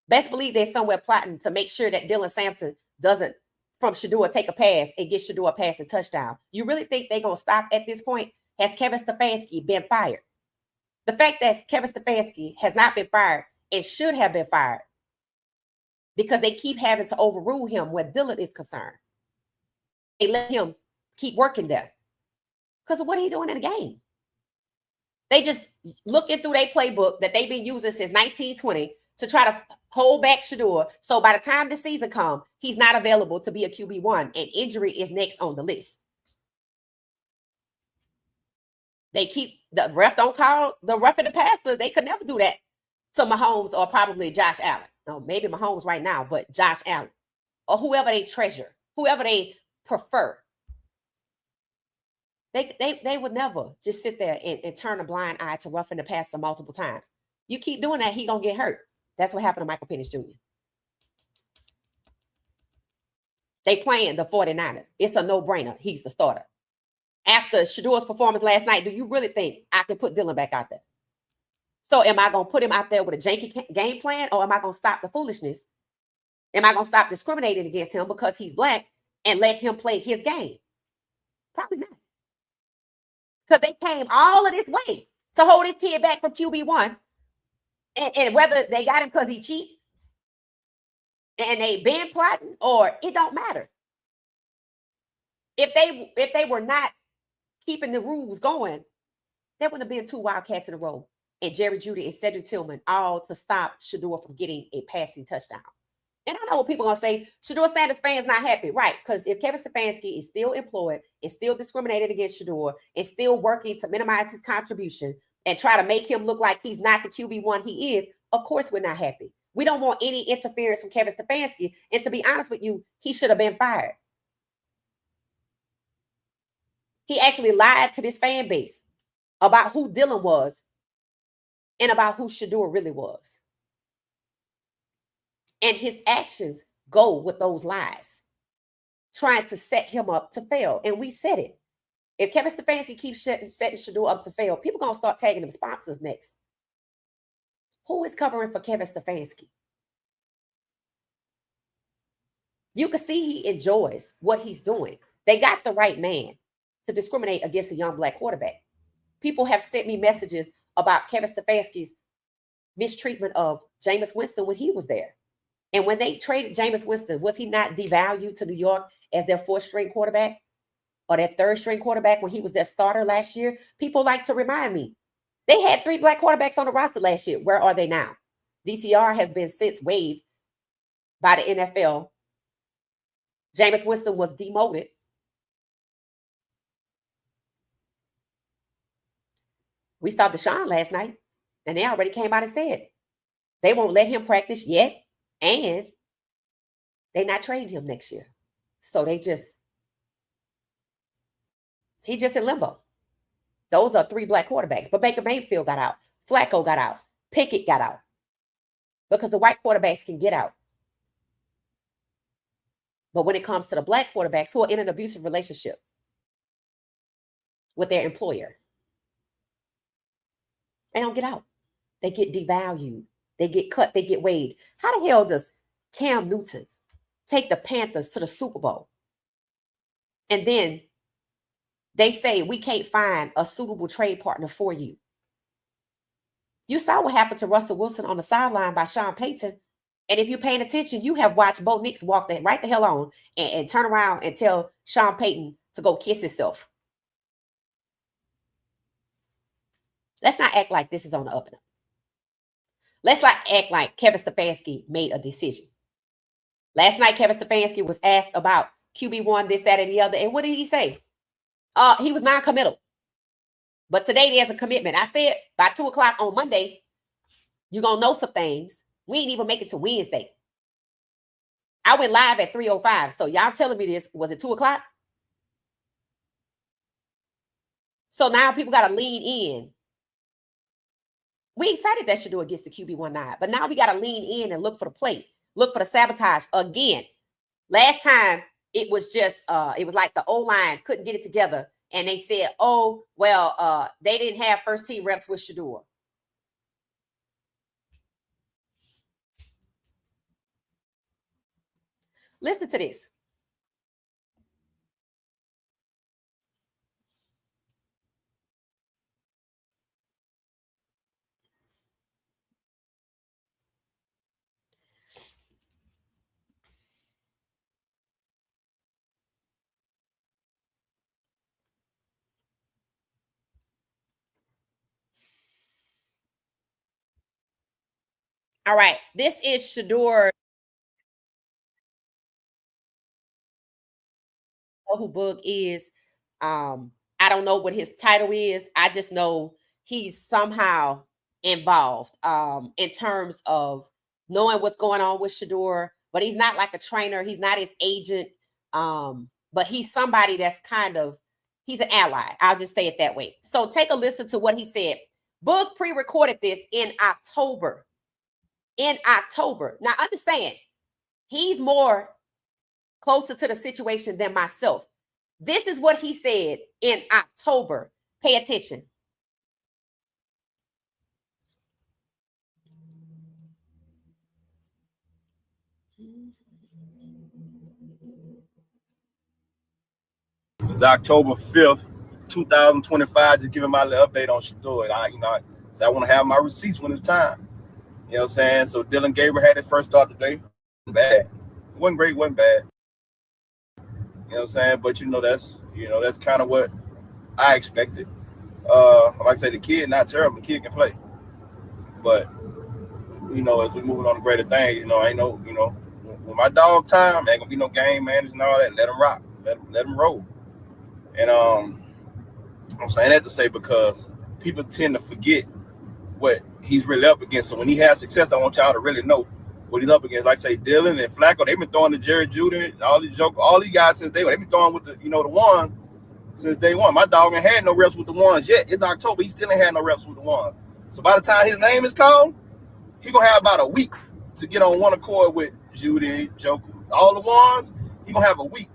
Best believe they're somewhere plotting to make sure that Dylan Sampson doesn't, from Shedeur, take a pass and get Shedeur a pass and touchdown. You really think they're going to stop at this point? Has Kevin Stefanski been fired? The fact that Kevin Stefanski has not been fired and should have been fired because they keep having to overrule him where Dylan is concerned. They let him keep working there. Because of what he's doing in the game. They just looking through their playbook that they've been using since 1920 to try to hold back Shedeur. So by the time the season comes, he's not available to be a QB1, and injury is next on the list. They keep the ref don't call the roughing the passer. They could never do that to Mahomes or probably Josh Allen. No, maybe Mahomes right now, but Josh Allen or whoever they treasure, whoever they prefer. They would never just sit there and turn a blind eye to roughing the passer multiple times. You keep doing that, he gonna get hurt. That's what happened to Michael Penix Jr. They playing the 49ers. It's a no-brainer. He's the starter. After Shedeur's performance last night, do you really think I can put Dylan back out there? So am I going to put him out there with a janky game plan, or am I going to stop the foolishness? Am I going to stop discriminating against him because he's black and let him play his game? Probably not. Because they came all of this way to hold his kid back from QB1. And whether they got him because he cheat and they been plotting, or it don't matter. If they were not keeping the rules going, That would have been 2 Wildcats in a row. And Jerry Jeudy and Cedric Tillman, all to stop Shedeur from getting a passing touchdown. And I know what people are going to say, Shedeur Sanders fans not happy. Right, because if Kevin Stefanski is still employed, is still discriminated against Shedeur, and still working to minimize his contribution and try to make him look like he's not the QB1 he is, of course we're not happy. We don't want any interference from Kevin Stefanski. And to be honest with you, he should have been fired. He actually lied to this fan base about who Dylan was and about who Shedeur really was. And his actions go with those lies, trying to set him up to fail. And we said it. If Kevin Stefanski keeps setting Shedeur up to fail, people are going to start tagging him sponsors next. Who is covering for Kevin Stefanski? You can see he enjoys what he's doing. They got the right man to discriminate against a young black quarterback. People have sent me messages about Kevin Stefanski's mistreatment of Jameis Winston when he was there. And when they traded Jameis Winston, was he not devalued to New York as their 4th-string quarterback or their 3rd-string quarterback when he was their starter last year? People like to remind me. They had 3 black quarterbacks on the roster last year. Where are they now? DTR has been since waived by the NFL. Jameis Winston was demoted. We saw Deshaun last night, and they already came out and said they won't let him practice yet, and they're not trading him next year. So he's just in limbo. Those are 3 black quarterbacks. But Baker Mayfield got out. Flacco got out. Pickett got out. Because the white quarterbacks can get out. But when it comes to the black quarterbacks who are in an abusive relationship with their employer, they don't get out. They get devalued. They get cut. They get waived. How the hell does Cam Newton take the Panthers to the Super Bowl? And then they say, we can't find a suitable trade partner for you. You saw what happened to Russell Wilson on the sideline by Sean Payton. And if you're paying attention, you have watched Bo Nix walk right the hell on and turn around and tell Sean Payton to go kiss himself. Let's not act like this is on the up and up. Let's not act like Kevin Stefanski made a decision. Last night, Kevin Stefanski was asked about QB1, this, that, and the other. And what did he say? He was non-committal. But today there's a commitment. I said by 2 o'clock on Monday, you're going to know some things. We ain't even make it to Wednesday. I went live at 3:05. So y'all telling me this, was it 2 o'clock? So now people got to lean in. We excited that Shedeur gets the QB1 nod, but now we got to lean in and look for the play, look for the sabotage again. Last time it was just, it was like the O-line couldn't get it together. And they said, oh, well, they didn't have first team reps with Shedeur. Listen to this. All right, this is Shedeur. Who Boog is. I don't know what his title is. I just know he's somehow involved in terms of knowing what's going on with Shedeur, but he's not like a trainer. He's not his agent. But he's somebody that's he's an ally. I'll just say it that way. So take a listen to what he said. Boog pre-recorded this in October. Now understand, he's more closer to the situation than myself. This is what he said in October. Pay attention. It's October 5th, 2025. Just giving my little update on Shedeur. I want to have my receipts when it's time. You know what I'm saying? So Dylan Gabriel had his first start today. Bad. It wasn't great, wasn't bad. You know what I'm saying? But that's kind of what I expected. Like I say, the kid not terrible. The kid can play, but as we moving on to greater things, ain't no, when my dog time, ain't gonna be no game managers and all that. Let him rock, let him roll. And I'm saying that to say because people tend to forget what he's really up against. So when he has success, I want y'all to really know what he's up against. Like say Dylan and Flacco, they've been throwing to Jerry Judy, all these guys since they've been throwing with the ones since day one. My dog ain't had no reps with the ones yet. It's October, he still ain't had no reps with the ones. So by the time his name is called, he gonna have about a week to get on one accord with Judy, Joker, all the ones. He gonna have a week,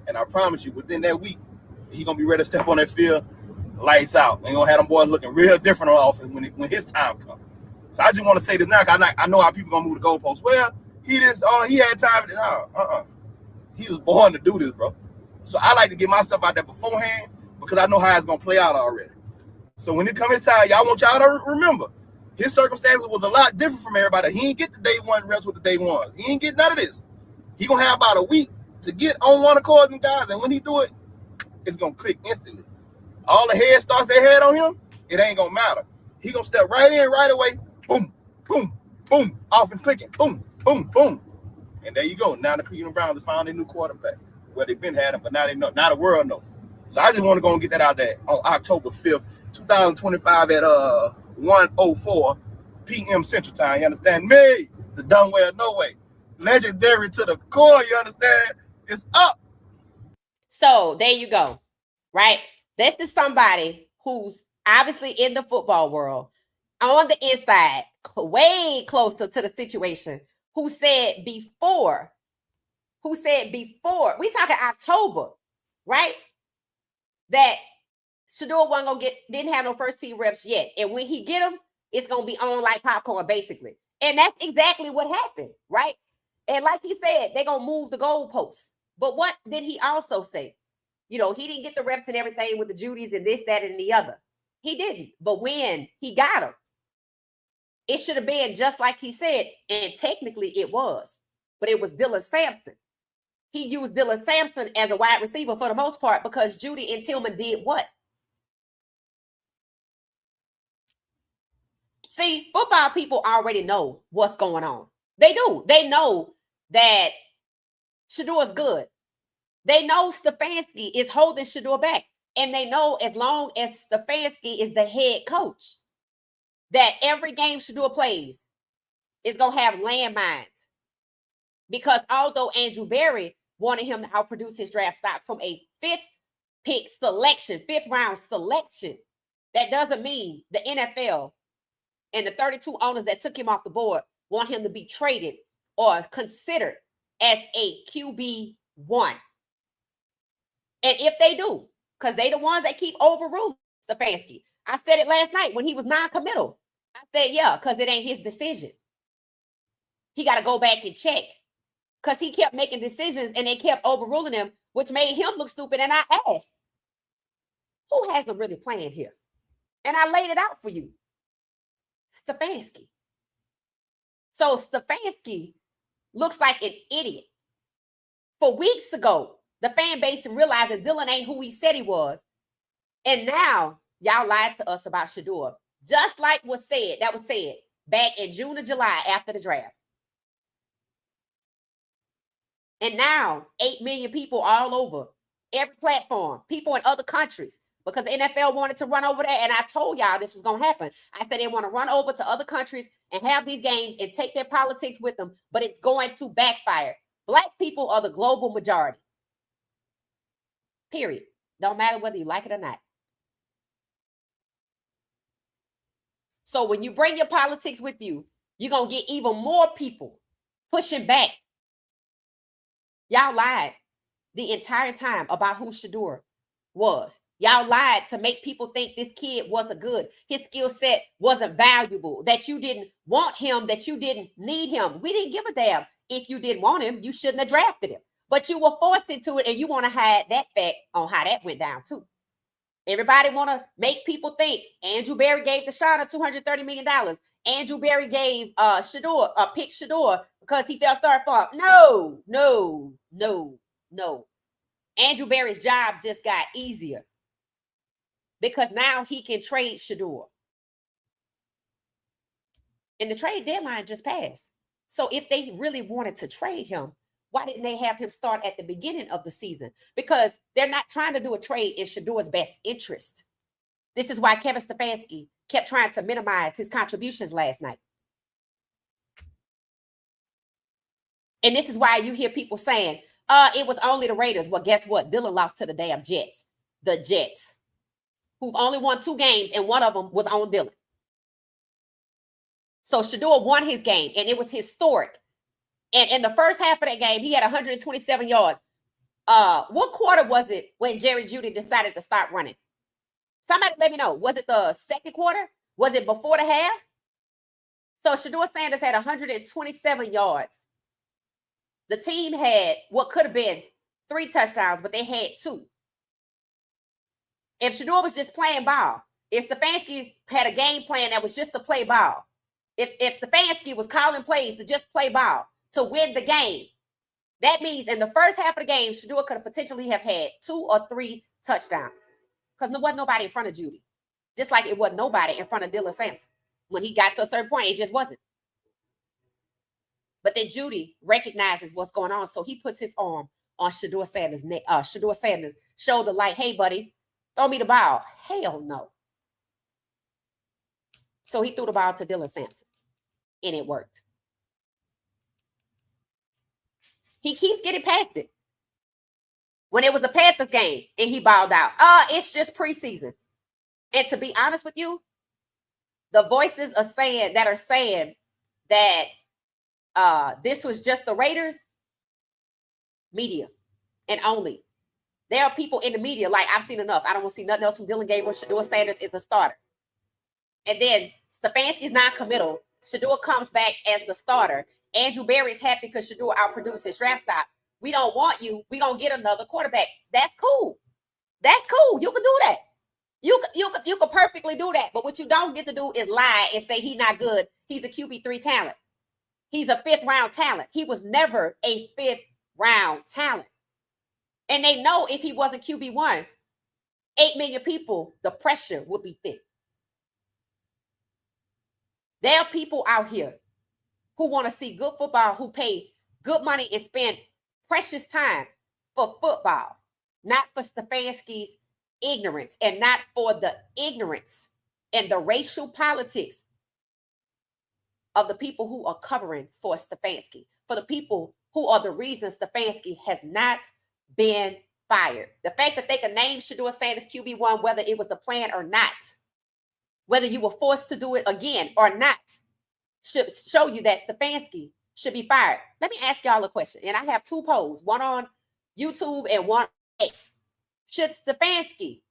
and I promise you, within that week, he gonna be ready to step on that field, lights out. And gonna have them boys looking real different on offense when his time comes. So I just want to say this now, cause I know how people gonna move the goalposts. Well, he had time. He was born to do this, bro. So I like to get my stuff out there beforehand because I know how it's gonna play out already. So when it comes his time, want y'all to remember his circumstances was a lot different from everybody. He ain't get the day one reps with the day ones. He ain't get none of this. He gonna have about a week to get on one accord with guys, and when he do it, it's gonna click instantly. All the head starts they had on him, it ain't gonna matter. He gonna step right in right away. Boom, boom, boom. Offense clicking. Boom, boom, boom. And there you go. Now the Cleveland Browns have found a new quarterback. Well, they've been had him, but now they know. Now the world knows. So I just want to go and get that out there on October 5th, 2025 at 1:04 p.m. Central Time. You understand me? The dumb way or no way. Legendary to the core. You understand? It's up. So there you go. Right? This is somebody who's obviously in the football world, on the inside, way closer to the situation, who said before, we talking October, right? That Shedeur didn't have no first team reps yet. And when he get them, it's going to be on like popcorn, basically. And that's exactly what happened, right? And like he said, they're going to move the goalposts. But what did he also say? He didn't get the reps and everything with the Judys and this, that, and the other. He didn't. But when he got them, it should have been just like he said. And technically it was. But it was Dylan Sampson. He used Dylan Sampson as a wide receiver for the most part because Judy and Tillman did what? See, football people already know what's going on. They do. They know that Shedeur is good. They know Stefanski is holding Shedeur back. And they know as long as Stefanski is the head coach, that every game Shedeur plays is going to have landmines. Because although Andrew Berry wanted him to outproduce his draft stock from a fifth round selection, that doesn't mean the NFL and the 32 owners that took him off the board want him to be traded or considered as a QB1. And if they do, because they the ones that keep overruling Stefanski. I said it last night when he was non-committal. I said, yeah, because it ain't his decision. He got to go back and check. Because he kept making decisions and they kept overruling him, which made him look stupid. And I asked, who has them really playing here? And I laid it out for you. Stefanski. So Stefanski looks like an idiot. For weeks ago, the fan base realized that Dylan ain't who he said he was. And now y'all lied to us about Shedeur. Just like that was said back in June or July after the draft. And now 8 million people all over every platform, people in other countries, because the NFL wanted to run over there. And I told y'all this was going to happen. I said they want to run over to other countries and have these games and take their politics with them, but it's going to backfire. Black people are the global majority. Period. Don't matter whether you like it or not. So when you bring your politics with you, you're going to get even more people pushing back. Y'all lied the entire time about who Shedeur was. Y'all lied to make people think this kid wasn't good. His skill set wasn't valuable, that you didn't want him, that you didn't need him. We didn't give a damn. If you didn't want him, you shouldn't have drafted him. But you were forced into it, and you want to hide that fact on how that went down, too. Everybody want to make people think Andrew Berry gave Deshaun $230 million. Andrew Berry gave picked Shedeur because he felt sorry for him. No. Andrew Berry's job just got easier. because now he can trade Shedeur. And the trade deadline just passed. So if they really wanted to trade him, why didn't they have him start at the beginning of the season? Because they're not trying to do a trade in Shedeur's best interest. This is why Kevin Stefanski kept trying to minimize his contributions last night. And this is why you hear people saying, it was only the Raiders. Well, guess what? Dillon lost to the damn Jets. The Jets, who've only won 2 games, and one of them was on Dillon. So Shedeur won his game, and it was historic. And in the first half of that game, he had 127 yards. What quarter was it when Jerry Jeudy decided to start running? Somebody let me know. Was it the second quarter? Was it before the half? So Shedeur Sanders had 127 yards. The team had what could have been 3 touchdowns, but they had 2. If Shedeur was just playing ball, if Stefanski had a game plan that was just to play ball, if Stefanski was calling plays to just play ball to win the game, that means in the first half of the game, Shedeur could have potentially have had 2 or 3 touchdowns because there wasn't nobody in front of Jeudy, just like it wasn't nobody in front of Dylan Sampson. When he got to a certain point, it just wasn't. But then Jeudy recognizes what's going on, so he puts his arm on Shedeur Sanders' neck. Shedeur Sanders' shoulder, like, "Hey, buddy, throw me the ball." Hell no. So he threw the ball to Dylan Sampson, and it worked. He keeps getting past it. When it was a Panthers game and he balled out, it's just preseason. And to be honest with you, the voices are saying that this was just the Raiders media and only. There are people in the media like, "I've seen enough. I don't want to see nothing else from Dillon Gabriel. Shedeur Sanders is a starter." And then Stefanski's non-committal. Shedeur comes back as the starter. Andrew Berry's happy because Shedeur outproduced his draft stock. "We don't want you. We're going to get another quarterback." That's cool. That's cool. You can do that. You can perfectly do that. But what you don't get to do is lie and say he's not good. He's a QB3 talent. He's a 5th round talent. He was never a 5th round talent. And they know if he wasn't QB1, 8 million people, the pressure would be thick. There are people out here who want to see good football, who pay good money and spend precious time for football, not for Stefanski's ignorance and not for the ignorance and the racial politics of the people who are covering for Stefanski, for the people who are the reason Stefanski has not been fired. The fact that they can name Shedeur Sanders QB1, whether it was the plan or not, whether you were forced to do it again or not, should show you that Stefanski should be fired. Let me ask y'all a question. And I have 2 polls, one on YouTube and one on X. Should Stefanski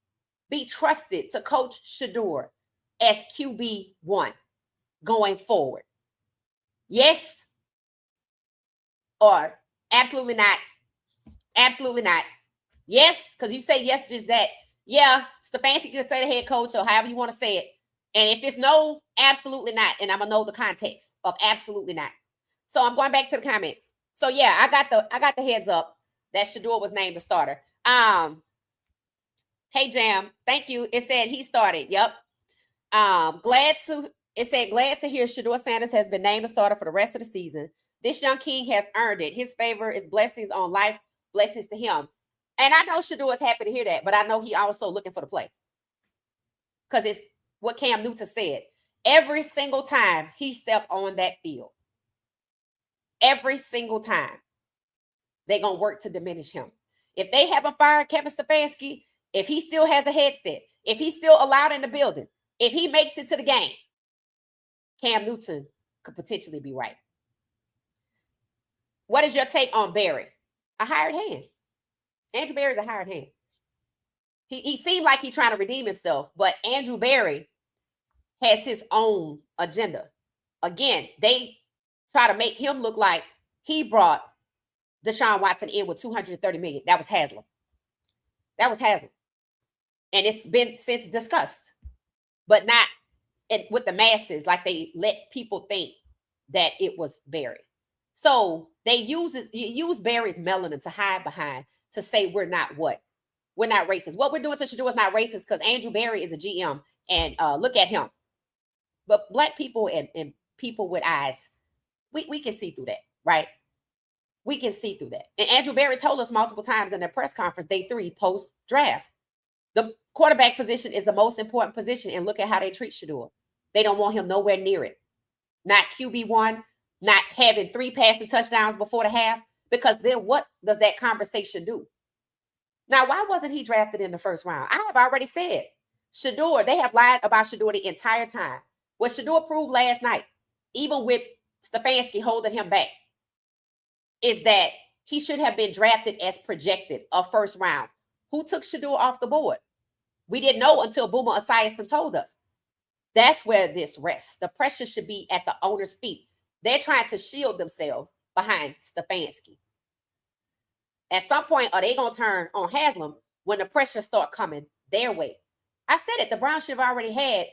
be trusted to coach Shedeur as QB1 going forward? Yes or absolutely not? Absolutely not. Yes, because you say yes, just that. Yeah, Stefanski could say the head coach or however you want to say it. And if it's no, absolutely not. And I'm going to know the context of absolutely not. So I'm going back to the comments. So yeah, I got the heads up that Shedeur was named the starter. Hey Jam, thank you. It said he started. Yep. Glad to hear Shedeur Sanders has been named the starter for the rest of the season. This young king has earned it. His favor is blessings on life, blessings to him. And I know Shedeur is happy to hear that, but I know he also looking for the play. Because it's what Cam Newton said. Every single time he stepped on that field, every single time, they're going to work to diminish him. If they haven't fired Kevin Stefanski, if he still has a headset, if he's still allowed in the building, if he makes it to the game, Cam Newton could potentially be right. What is your take on Berry? A hired hand. Andrew Berry's a hired hand. He seemed like he's trying to redeem himself, but Andrew Berry has his own agenda. Again, they try to make him look like he brought Deshaun Watson in with $230 million. That was Haslam. And it's been since discussed, but not with the masses like they let people think that it was Berry. So they use Berry's melanin to hide behind to say we're not what? we're not racist. What we're doing to Shedeur is not racist because Andrew Berry is a GM, and look at him. But Black people and people with eyes, we can see through that, right? We can see through that. And Andrew Berry told us multiple times in their press conference, day 3, post-draft, the quarterback position is the most important position, and look at how they treat Shedeur. They don't want him nowhere near it. Not QB1, not having 3 passing touchdowns before the half, because then what does that conversation do? Now, why wasn't he drafted in the first round? I have already said, Shedeur, they have lied about Shedeur the entire time. What Shedeur proved last night, even with Stefanski holding him back, is that he should have been drafted as projected, a first round. Who took Shedeur off the board? We didn't know until Boomer Esiason told us. That's where this rests. The pressure should be at the owner's feet. They're trying to shield themselves behind Stefanski. At some point, are they going to turn on Haslam when the pressure start coming their way? I said it. The Browns should have already had,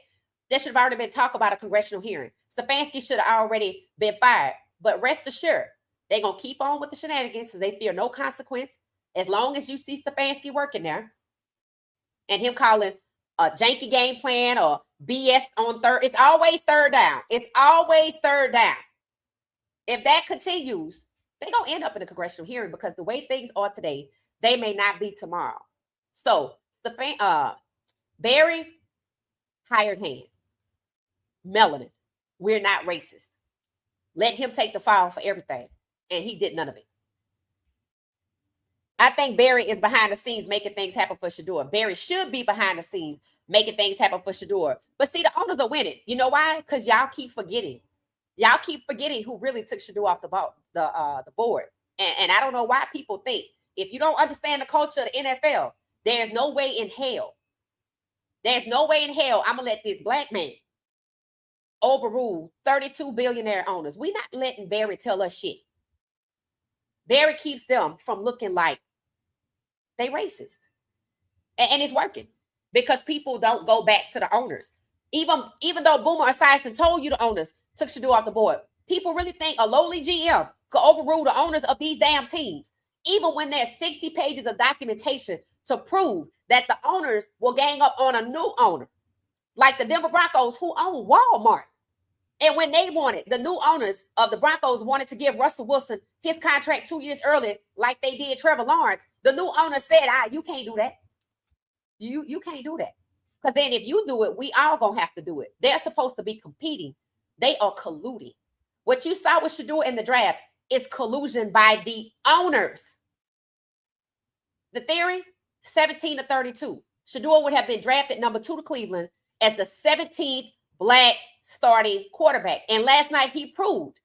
there should have already been talk about a congressional hearing. Stefanski should have already been fired. But rest assured, they're going to keep on with the shenanigans because they fear no consequence. As long as you see Stefanski working there and him calling a janky game plan or BS on third, it's always third down. It's always third down. If that continues, they're going to end up in a congressional hearing because the way things are today, they may not be tomorrow. So, Barry, hired hand. Melanin, we're not racist. Let him take the fall for everything. And he did none of it. I think Barry is behind the scenes making things happen for Shedeur. Barry should be behind the scenes making things happen for Shedeur. But see, the owners are winning. You know why? Because y'all keep forgetting. Y'all keep forgetting who really took Shedeur off the board. And I don't know why people think, if you don't understand the culture of the NFL, there's no way in hell. There's no way in hell I'm going to let this Black man overrule 32 billionaire owners. We're not letting Barry tell us shit. Barry keeps them from looking like they racist. And it's working because people don't go back to the owners. Even though Boomer Esiason told you the owners took Shedeur off the board, people really think a lowly GM could overrule the owners of these damn teams, even when there's 60 pages of documentation to prove that the owners will gang up on a new owner, like the Denver Broncos, who own Walmart. And when they wanted, the new owners of the Broncos wanted to give Russell Wilson his contract 2 years early, like they did Trevor Lawrence. The new owner said, you can't do that. You can't do that. Because then if you do it, we all going to have to do it. They're supposed to be competing. They are colluding. What you saw with Shedeur in the draft is collusion by the owners. The theory, 17-32. Shedeur would have been drafted number 2 to Cleveland as the 17th Black starting quarterback. And last night he proved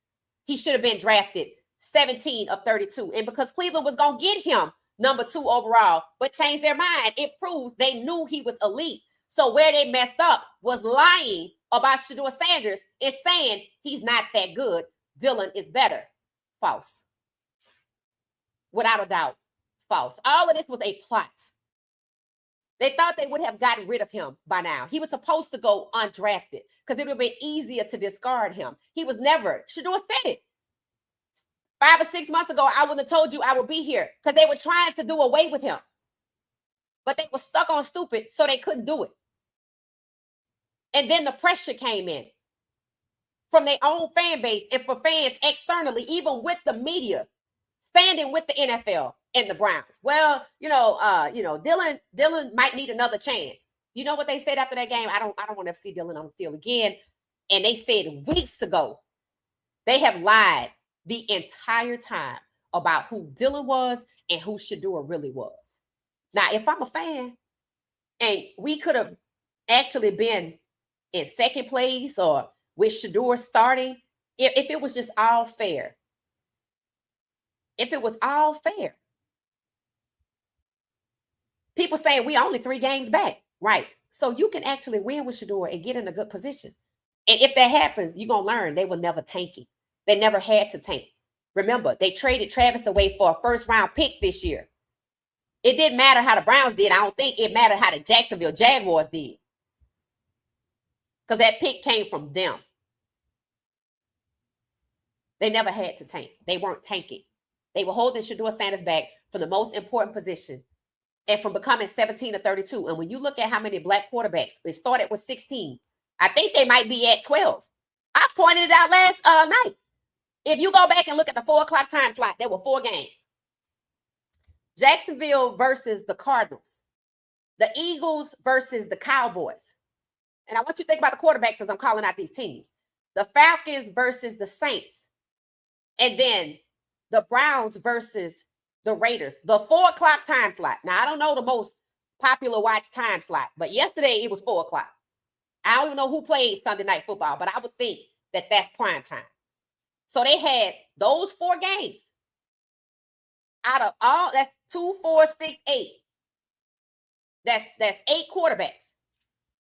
he should have been drafted 17 of 32. And because Cleveland was going to get him number 2 overall, but changed their mind, it proves they knew he was elite. So where they messed up was lying about Shedeur Sanders and saying he's not that good. Dylan is better. False. Without a doubt, false. All of this was a plot. They thought they would have gotten rid of him by now. He was supposed to go undrafted because it would have been easier to discard him. He was never. Shedeur said it. 5 or 6 months ago, I would have told you I would be here because they were trying to do away with him. But they were stuck on stupid, so they couldn't do it. And then the pressure came in from their own fan base and for fans externally, even with the media, standing with the NFL and the Browns. Well, Dylan might need another chance. You know what they said after that game? I don't want to see Dylan on the field again. And they said weeks ago, they have lied the entire time about who Dylan was and who Shedeur really was. Now, if I'm a fan and we could have actually been in second place or with Shedeur starting, if it was just all fair, people saying we only 3 games back, right? So you can actually win with Shedeur and get in a good position. And if that happens, you're going to learn they will never tank it. They never had to tank. Remember, they traded Travis away for a first-round pick this year. It didn't matter how the Browns did. I don't think it mattered how the Jacksonville Jaguars did. Because that pick came from them. They never had to tank. They weren't tanking. They were holding Shedeur Sanders back from the most important position and from becoming 17 to 32. And when you look at how many black quarterbacks, it started with 16. I think they might be at 12. I pointed it out last night. If you go back and look at the 4 o'clock time slot, there were 4 games. Jacksonville versus the Cardinals. The Eagles versus the Cowboys. And I want you to think about the quarterbacks as I'm calling out these teams. The Falcons versus the Saints. And then the Browns versus the Raiders. The 4 o'clock time slot. Now, I don't know the most popular watch time slot, but yesterday it was 4 o'clock. I don't even know who played Sunday Night Football, but I would think that that's prime time. So they had those 4 games. Out of all, that's 2, 4, 6, 8. That's 8 quarterbacks,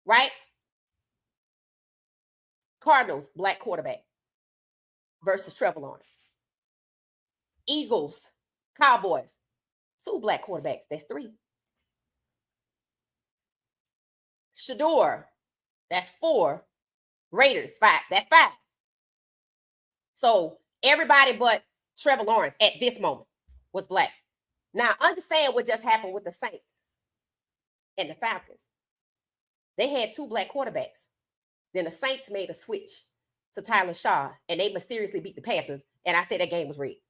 right? Cardinals, black quarterback versus Trevor Lawrence. Eagles, Cowboys, 2 black quarterbacks. That's 3. Shedeur, that's 4. Raiders, 5. That's 5. So everybody but Trevor Lawrence at this moment was black. Now, understand what just happened with the Saints and the Falcons. They had 2 black quarterbacks. Then the Saints made a switch to Tyler Shaw, and they mysteriously beat the Panthers. And I said that game was rigged.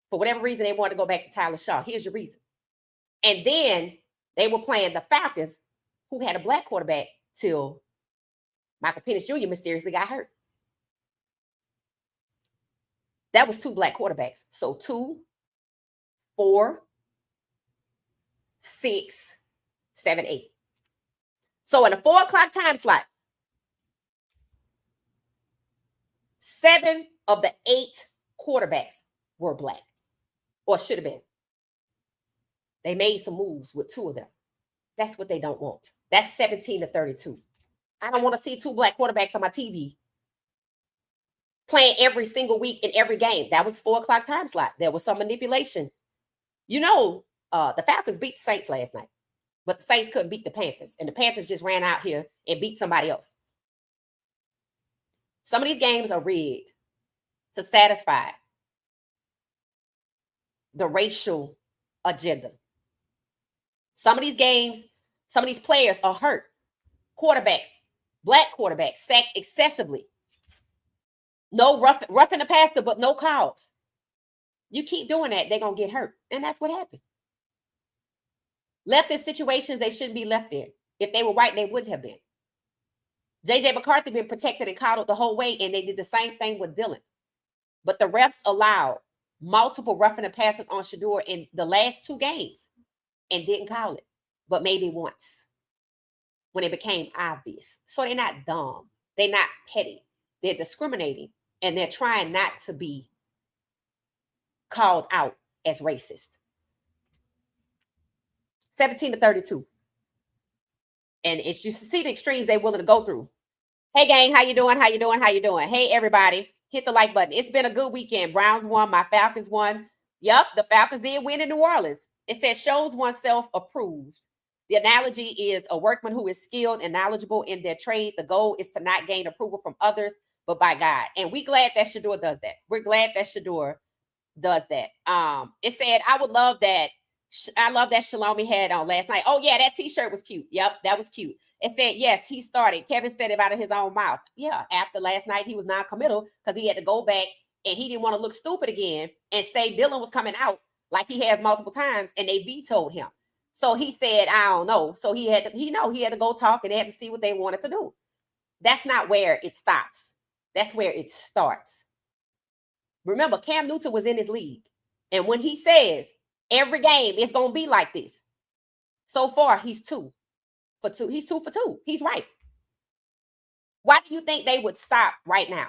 For whatever reason, they wanted to go back to Tyler Shaw. Here's your reason. And then they were playing the Falcons, who had a black quarterback till Michael Penix Jr. mysteriously got hurt. That was 2 black quarterbacks. So 2, 4, 6, 7, 8. So in a 4 o'clock time slot, 7 of the 8 quarterbacks were black, or should have been. They made some moves with 2 of them. That's what they don't want. That's 17 to 32. I don't want to see 2 black quarterbacks on my TV playing every single week in every game. That was 4 o'clock time slot. There was some manipulation. You know, the Falcons beat the Saints last night, but the Saints couldn't beat the Panthers, and the Panthers just ran out here and beat somebody else. Some of these games are rigged to satisfy the racial agenda. Some of these games, some of these players are hurt. Quarterbacks, black quarterbacks, sacked excessively. No roughing the passer, but no calls. You keep doing that, they're going to get hurt. And that's what happened. Left in situations they shouldn't be left in. If they were white, they wouldn't have been. J.J. McCarthy been protected and coddled the whole way, and they did the same thing with Dylan. But the refs allowed multiple roughing the passes on Shedeur in the last 2 games and didn't call it, but maybe once when it became obvious. So they're not dumb. They're not petty. They're discriminating, and they're trying not to be called out as racist. 17 to 32. And it's just to see the extremes they're willing to go through. Hey, gang, how you doing? How you doing? How you doing? Hey, everybody, hit the like button. It's been a good weekend. Browns won. My Falcons won. Yep, the Falcons did win in New Orleans. It says shows oneself approved. The analogy is a workman who is skilled and knowledgeable in their trade. The goal is to not gain approval from others, but by God. And we're glad that Shedeur does that. We're glad that Shedeur does that. It said, I would love that. I love that Shalomi had on last night. Oh, yeah, that t-shirt was cute. Yep, that was cute. It said, yes, he started. Kevin said it out of his own mouth. Yeah, after last night, he was non-committal because he had to go back and he didn't want to look stupid again and say Dylan was coming out like he has multiple times, and they vetoed him. So he said, I don't know. So he had to go talk, and they had to see what they wanted to do. That's not where it stops. That's where it starts. Remember, Cam Newton was in his league. And when he says every game it's going to be like this, so far he's 2 for 2. He's 2 for 2. He's right. Why do you think they would stop right now?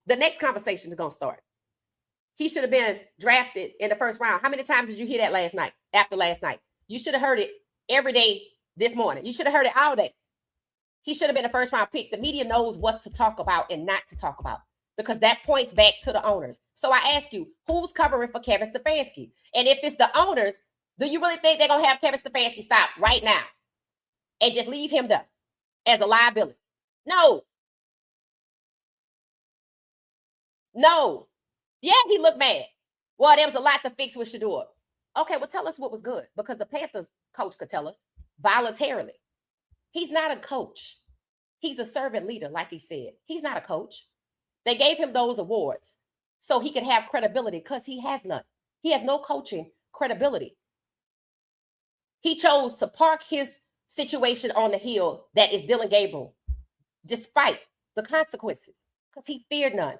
The next conversation is going to start. He should have been drafted in the first round. How many times did you hear that last night, after last night? You should have heard it every day this morning. You should have heard it all day. He should have been a first round pick. The media knows what to talk about and not to talk about, because that points back to the owners. So I ask you, who's covering for Kevin Stefanski? And if it's the owners, do you really think they're going to have Kevin Stefanski stop right now and just leave him there as a liability? No. No. Yeah, he looked mad. Well, there was a lot to fix with Shedeur. Okay, well, tell us what was good, because the Panthers coach could tell us voluntarily. He's not a coach. He's a servant leader, like he said. He's not a coach. They gave him those awards so he could have credibility, because he has none. He has no coaching credibility. He chose to park his situation on the hill that is Dylan Gabriel, despite the consequences, because he feared none.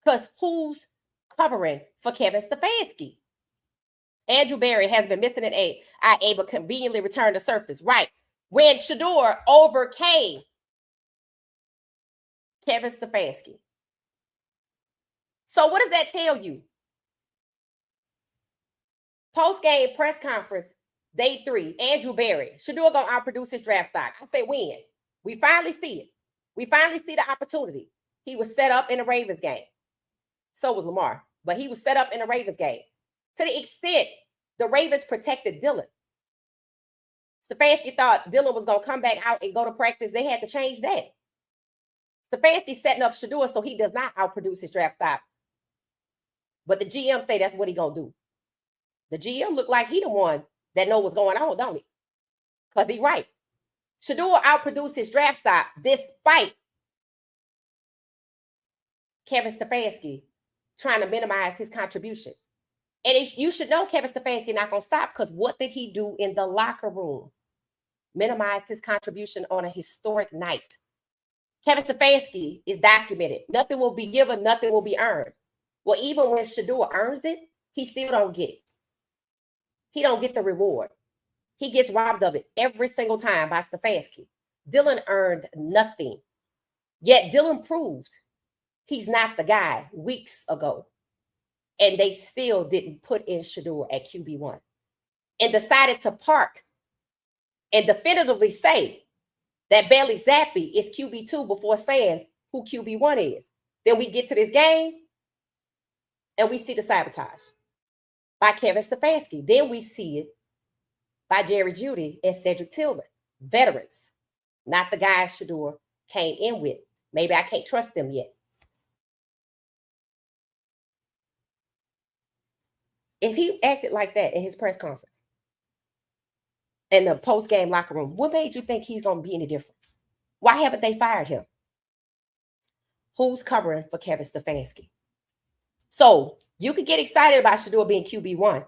Because who's covering for Kevin Stefanski? Andrew Berry has been missing an AIA, but conveniently returned to surface. Right. When Shedeur overcame Kevin Stefanski. So what does that tell you? Post-game press conference, day 3, Andrew Berry. Shedeur gonna outproduce his draft stock. I say when. We finally see it. We finally see the opportunity. He was set up in the Ravens game. So was Lamar. But he was set up in the Ravens game. To the extent the Ravens protected Dylan. Stefanski thought Dylan was going to come back out and go to practice. They had to change that. Stefanski setting up Shedeur so he does not outproduce his draft stock. But the GM say that's what he going to do. The GM look like he the one that know what's going on, don't he? Because he right. Shedeur outproduced his draft stock despite Kevin Stefanski trying to minimize his contributions. And you should know Kevin Stefanski not going to stop, because what did he do in the locker room? Minimized his contribution on a historic night. Kevin Stefanski is documented. Nothing will be given, nothing will be earned. Well, even when Shedeur earns it, he still don't get it. He don't get the reward. He gets robbed of it every single time by Stefanski. Dylan earned nothing. Yet Dylan proved he's not the guy weeks ago. And they still didn't put in Shedeur at QB1 and decided to park and definitively say that Bailey Zappi is QB2 before saying who QB1 is. Then we get to this game and we see the sabotage by Kevin Stefanski. Then we see it by Jerry Jeudy and Cedric Tillman, veterans, not the guys Shedeur came in with. Maybe I can't trust them yet. If he acted like that in his press conference in the post-game locker room, what made you think he's going to be any different? Why haven't they fired him? Who's covering for Kevin Stefanski? So you could get excited about Shedeur being QB1,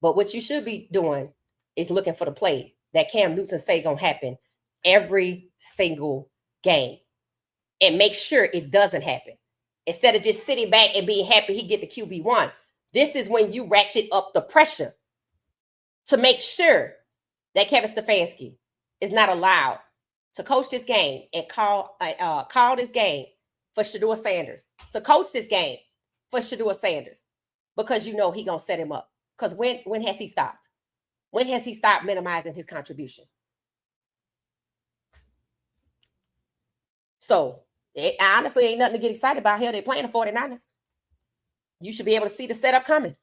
but what you should be doing is looking for the play that Cam Newton say going to happen every single game and make sure it doesn't happen. Instead of just sitting back and being happy he get the QB1. This is when you ratchet up the pressure to make sure that Kevin Stefanski is not allowed to coach this game and call this game for Shedeur Sanders, to coach this game for Shedeur Sanders, because you know he gonna set him up. Because when has he stopped? When has he stopped minimizing his contribution? So it honestly ain't nothing to get excited about here. They're playing the 49ers. You should be able to see the setup coming.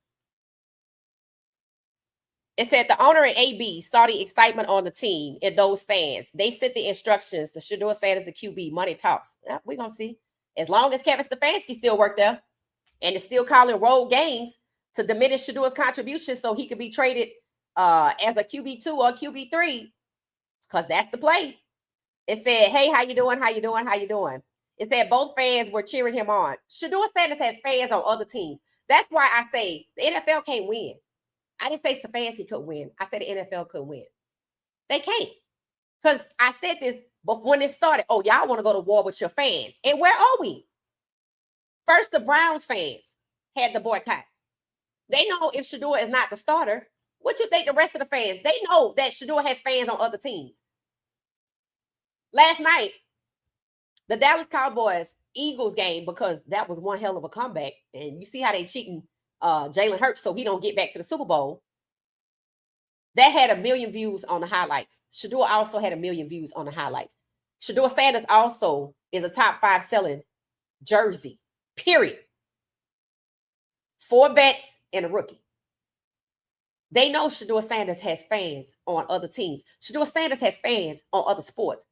It said the owner and AB saw the excitement on the team in those stands. They sent the instructions to Shedeur Sanders, the QB. Money talks. We're going to see. As long as Kevin Stefanski still work there and is still calling road games to diminish Shedeur's contribution so he could be traded as a QB2 or a QB3, because that's the play. It said, hey, how you doing? How you doing? How you doing? It said both fans were cheering him on. Shedeur Sanders has fans on other teams. That's why I say the NFL can't win. I didn't say Stefanski could win. I said the NFL could win. They can't. Because I said this before when it started. Oh, y'all want to go to war with your fans. And where are we? First, the Browns fans had the boycott. They know if Shedeur is not the starter, what you think the rest of the fans? They know that Shedeur has fans on other teams. Last night, the Dallas Cowboys Eagles game, because that was one hell of a comeback. And you see how they cheating Jalen Hurts so he don't get back to the Super Bowl. That had 1 million views on the highlights. Shedeur also had 1 million views on the highlights. Shedeur Sanders also is a top 5 selling jersey, period. 4 vets and a rookie. They know Shedeur Sanders has fans on other teams. Shedeur Sanders has fans on other sports.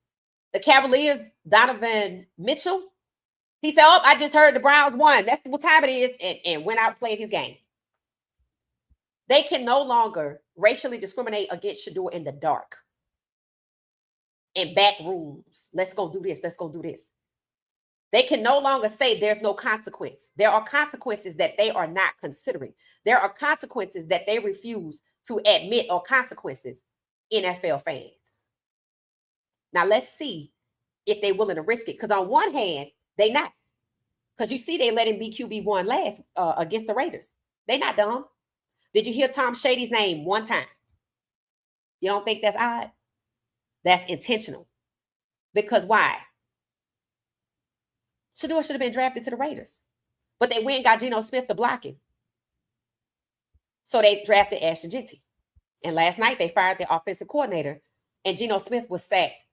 The Cavaliers, Donovan Mitchell, he said, oh, I just heard the Browns won. That's what time it is, and went out and played his game. They can no longer racially discriminate against Shedeur in the dark. In back rooms. Let's go do this. Let's go do this. They can no longer say there's no consequence. There are consequences that they are not considering. There are consequences that they refuse to admit, or consequences, NFL fans. Now let's see if they're willing to risk it. Because on one hand, they not. Because you see they let him be QB1 last against the Raiders. They not dumb. Did you hear Tom Shady's name one time? You don't think that's odd? That's intentional. Because why? Shedeur should have been drafted to the Raiders. But they went and got Geno Smith to block him. So they drafted Ashton Jeanty. And last night they fired the offensive coordinator. And Geno Smith was sacked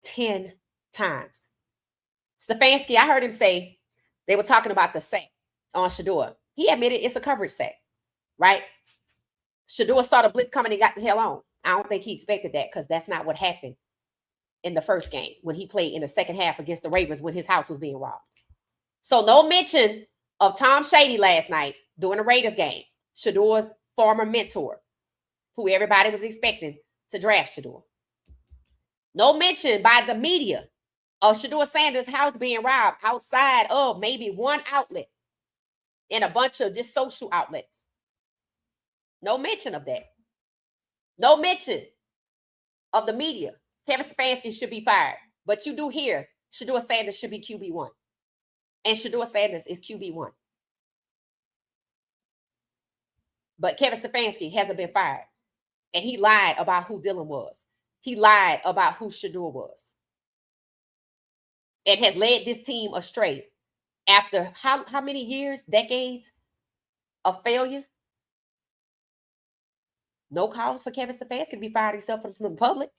10 times. Stefanski, I heard him say, they were talking about the sack on Shedeur. He admitted it's a coverage sack, right? Shedeur saw the blitz coming and got the hell on. I don't think he expected that, because that's not what happened in the first game when he played in the second half against the Ravens when his house was being robbed. So no mention of Tom Shady last night during the Raiders game, Shedeur's former mentor, who everybody was expecting to draft Shedeur. No mention by the media of Shedeur Sanders' house being robbed outside of maybe one outlet and a bunch of just social outlets. No mention of that. No mention of the media. Kevin Stefanski should be fired. But you do hear Shedeur Sanders should be QB1. And Shedeur Sanders is QB1. But Kevin Stefanski hasn't been fired. And he lied about who Dylan was. He lied about who Shedeur was. And has led this team astray after how many years, decades of failure? No cause for Kevin Stefanski to be fired himself from the public.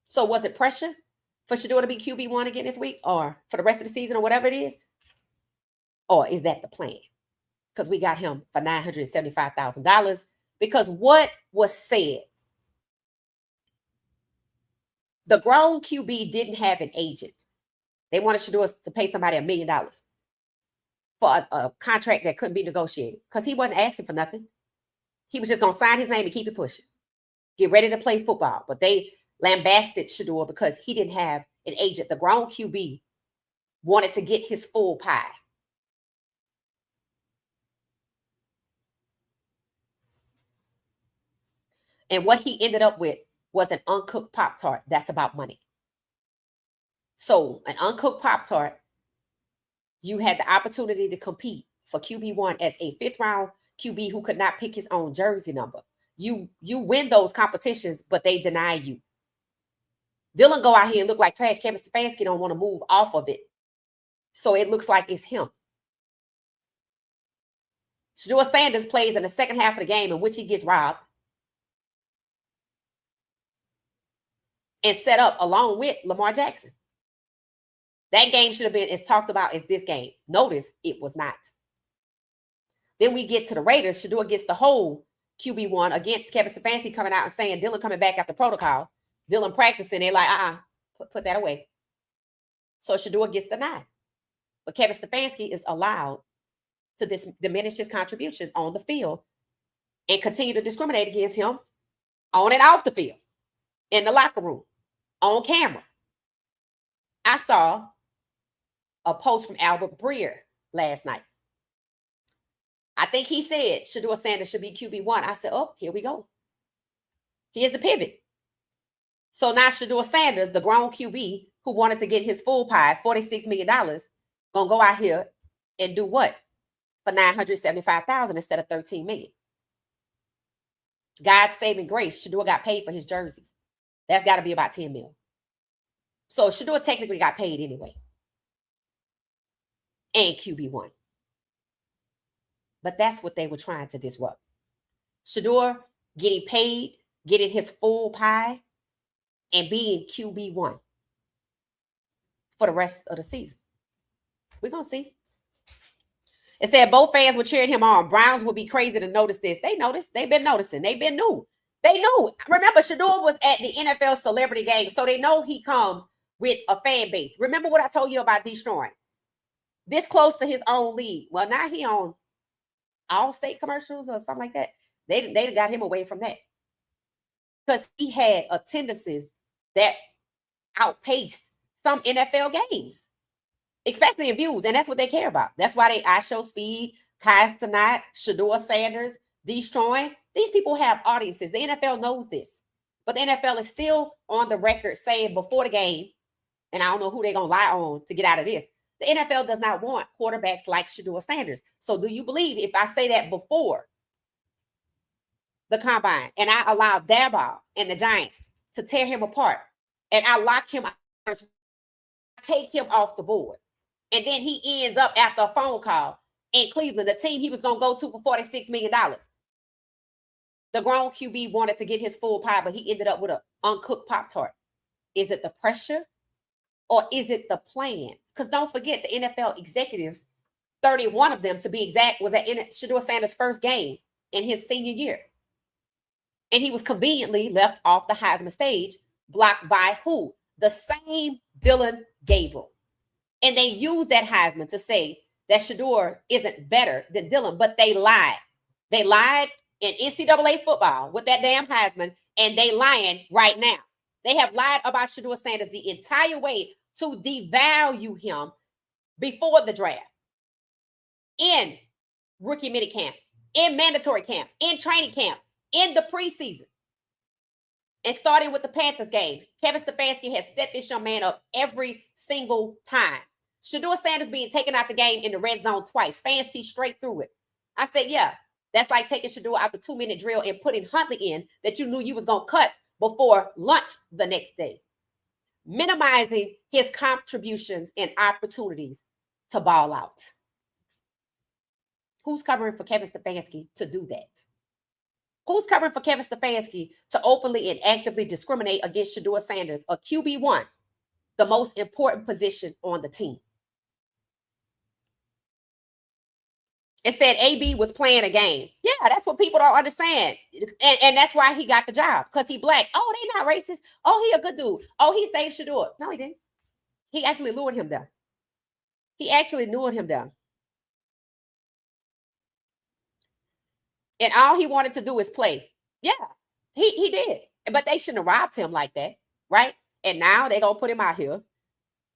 So was it pressure for Shedeur to be QB1 again this week, or for the rest of the season, or whatever it is? Or is that the plan? Because we got him for $975,000. Because what was said, the grown QB didn't have an agent. They wanted Shedeur to pay somebody $1 million for a contract that couldn't be negotiated, because he wasn't asking for nothing. He was just going to sign his name and keep it pushing. Get ready to play football. But they lambasted Shedeur because he didn't have an agent. The grown QB wanted to get his full pie. And what he ended up with was an uncooked Pop-Tart. That's about money. So an uncooked Pop-Tart, you had the opportunity to compete for QB1 as a 5th round QB who could not pick his own jersey number. You win those competitions, but they deny you. Dylan go out here and look like trash. Kevin Stefanski don't want to move off of it. So it looks like it's him. Shedeur Sanders plays in the second half of the game in which he gets robbed and set up along with Lamar Jackson. That game should have been as talked about as this game. Notice it was not. Then we get to the Raiders. Shedeur gets the whole QB1 against Kevin Stefanski coming out and saying Dylan coming back after protocol. Dylan practicing. They're like, put that away. So Shedeur gets the 9. But Kevin Stefanski is allowed to diminish his contributions on the field and continue to discriminate against him on and off the field, in the locker room, on camera. I saw a post from Albert Breer last night. I think he said Shedeur Sanders should be QB1. I said, oh, here we go. Here's the pivot. So now Shedeur Sanders, the grown QB who wanted to get his full pie, $46 million, gonna go out here and do what? For $975,000 instead of $13 million. God's saving grace. Shedeur got paid for his jerseys. That's got to be about $10 million. So Shedeur technically got paid anyway. And QB1. But that's what they were trying to disrupt. Shedeur getting paid, getting his full pie, and being QB1 for the rest of the season. We're going to see. It said both fans were cheering him on. Browns would be crazy to notice this. They noticed. They've been noticing. They've been new. They knew. Remember, Shedeur was at the NFL celebrity game, so they know he comes with a fan base. Remember what I told you about destroying? This close to his own league. Well, now he on All-State commercials or something like that. They got him away from that because he had attendances that outpaced some NFL games, especially in views, and that's what they care about. That's why I Show Speed, Kais Tonight, Shedeur Sanders, Destroying. These people have audiences. The NFL knows this, but the NFL is still on the record saying before the game, and I don't know who they're gonna lie on to get out of this. The NFL does not want quarterbacks like Shedeur Sanders. So do you believe if I say that before the combine and I allow Daboll and the Giants to tear him apart and I lock him out, take him off the board, and then he ends up after a phone call in Cleveland, the team he was going to go to for $46 million. The grown QB wanted to get his full pie, but he ended up with an uncooked Pop-Tart. Is it the pressure or is it the plan? Because don't forget, the NFL executives, 31 of them to be exact, was at Shedeur Sanders' first game in his senior year. And he was conveniently left off the Heisman stage, blocked by who? The same Dylan Gabriel. And they used that Heisman to say that Shedeur isn't better than Dylan, but they lied. They lied in NCAA football with that damn Heisman, and they lying right now. They have lied about Shedeur Sanders the entire way to devalue him before the draft, in rookie minicamp, in mandatory camp, in training camp, in the preseason. And starting with the Panthers game, Kevin Stefanski has set this young man up every single time. Shedeur Sanders being taken out the game in the red zone twice. Fans see straight through it. I said, yeah, that's like taking Shedeur out the 2-minute drill and putting Huntley in that you knew you was going to cut before lunch the next day. Minimizing his contributions and opportunities to ball out. Who's covering for Kevin Stefanski to do that? Who's covering for Kevin Stefanski to openly and actively discriminate against Shedeur Sanders, a QB1, the most important position on the team? It said AB was playing a game. Yeah, that's what people don't understand. And that's why he got the job, because he black. Oh, they not racist. Oh, he a good dude. Oh, he saved Shedeur. No, he didn't. He actually lured him down. He actually lured him down. And all he wanted to do is play. Yeah, he did. But they shouldn't have robbed him like that, right? And now they're going to put him out here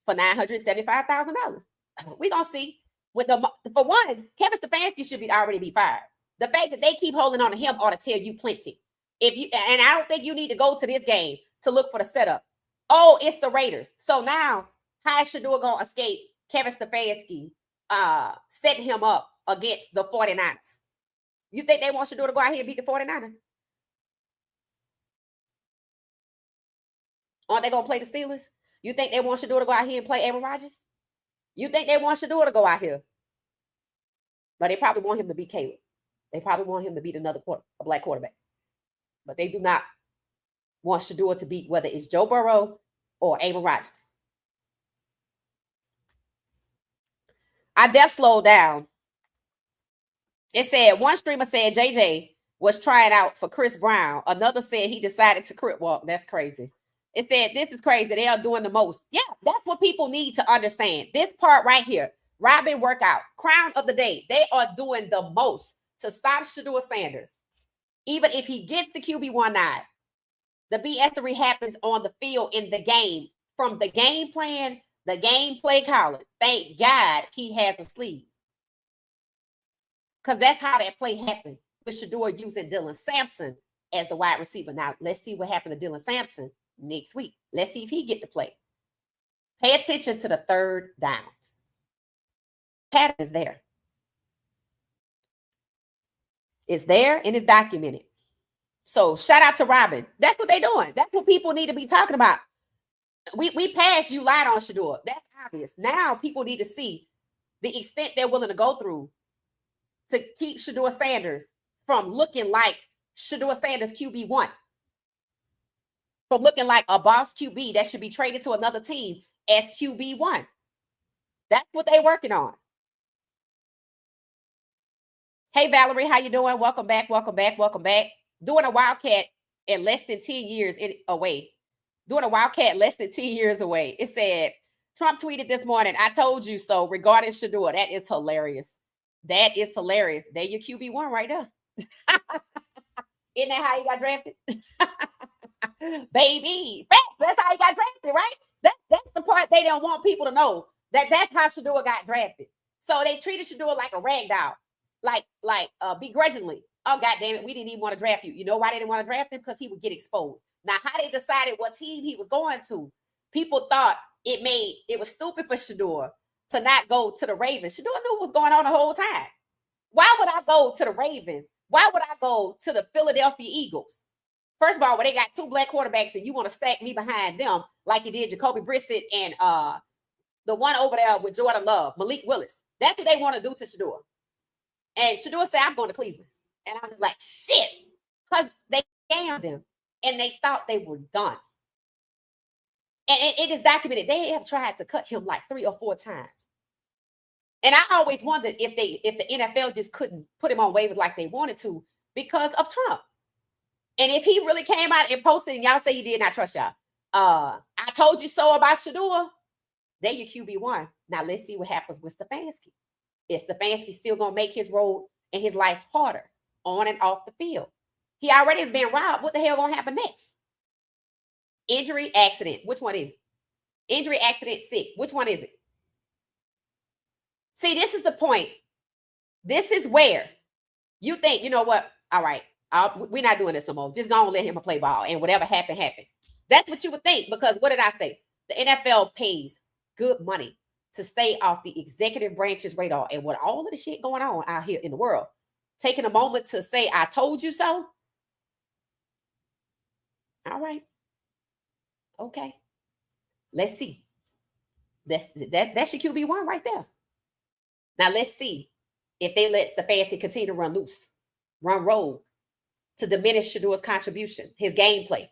for $975,000. We're going to see. For one, Kevin Stefanski should already be fired. The fact that they keep holding on to him ought to tell you plenty. And I don't think you need to go to this game to look for the setup. Oh, it's the Raiders. So now, how is Shedeur going to escape Kevin Stefanski setting him up against the 49ers? You think they want Shedeur to go out here and beat the 49ers? Aren't they going to play the Steelers? You think they want Shedeur to go out here and play Aaron Rodgers? You think they want Shedeur to go out here? But they probably want him to beat Caleb. They probably want him to beat a black quarterback. But they do not want Shedeur to beat whether it's Joe Burrow or Aaron Rodgers. I def slowed down. It said, one streamer said JJ was trying out for Chris Brown. Another said he decided to crip walk. That's crazy. It said, this is crazy. They are doing the most. Yeah, that's what people need to understand. This part right here, Robin workout, crown of the day. They are doing the most to stop Shedeur Sanders. Even if he gets the QB1 nod, the BS3 happens on the field in the game. From the game plan, the gameplay calling. Thank God he has a sleeve. Because that's how that play happened with Shedeur using Dylan Sampson as the wide receiver. Now, let's see what happened to Dylan Sampson next week. Let's see if he get to play. Pay attention to the third downs. Pattern is there. It's there and it's documented. So shout out to Robin. That's what they're doing. That's what people need to be talking about. We passed you lied on Shedeur. That's obvious. Now people need to see the extent they're willing to go through to keep Shedeur Sanders from looking like Shedeur Sanders QB1. From looking like a boss QB that should be traded to another team as QB1. That's what they're working on. Hey, Valerie, how you doing? Welcome back, welcome back, welcome back. Doing a Wildcat in less than 10 years away. Doing a Wildcat less than 10 years away. It said, Trump tweeted this morning, I told you so regarding Shedeur. That is hilarious. That is hilarious. There your QB1 right there. Isn't that how you got drafted? Baby, that's how he got drafted, right? That's the part they don't want people to know. That's how Shedeur got drafted. So they treated Shedeur like a rag doll, like begrudgingly. Oh, God damn it, we didn't even want to draft you. You know why they didn't want to draft him? Because he would get exposed. Now, how they decided what team he was going to, people thought it was stupid for Shedeur to not go to the Ravens. Shedeur knew what was going on the whole time. Why would I go to the Ravens? Why would I go to the Philadelphia Eagles? First of all, when they got two black quarterbacks and you want to stack me behind them like you did Jacoby Brissett and the one over there with Jordan Love, Malik Willis. That's what they want to do to Shedeur. And Shedeur said, I'm going to Cleveland. And I was like, shit. Because they scammed them and they thought they were done. And it is documented. They have tried to cut him like 3 or 4 times. And I always wondered if the NFL just couldn't put him on waivers like they wanted to because of Trump. And if he really came out and posted and y'all say he did not trust y'all, I told you so about Shedeur, there your QB1. Now let's see what happens with Stefanski. Is Stefanski still going to make his road and his life harder on and off the field? He already been robbed. What the hell going to happen next? Injury, accident. Which one is it? Injury, accident, sick. Which one is it? See, this is the point. This is where you think, you know what? All right. We're not doing this no more. Just gonna let him play ball and whatever happened, happened. That's what you would think because what did I say? The NFL pays good money to stay off the executive branch's radar. And with all of the shit going on out here in the world, taking a moment to say, I told you so. All right. Okay. Let's see. That's your QB1 right there. Now let's see if they let Stefanski continue to run loose, run rogue, to diminish Shedeur's contribution, his gameplay.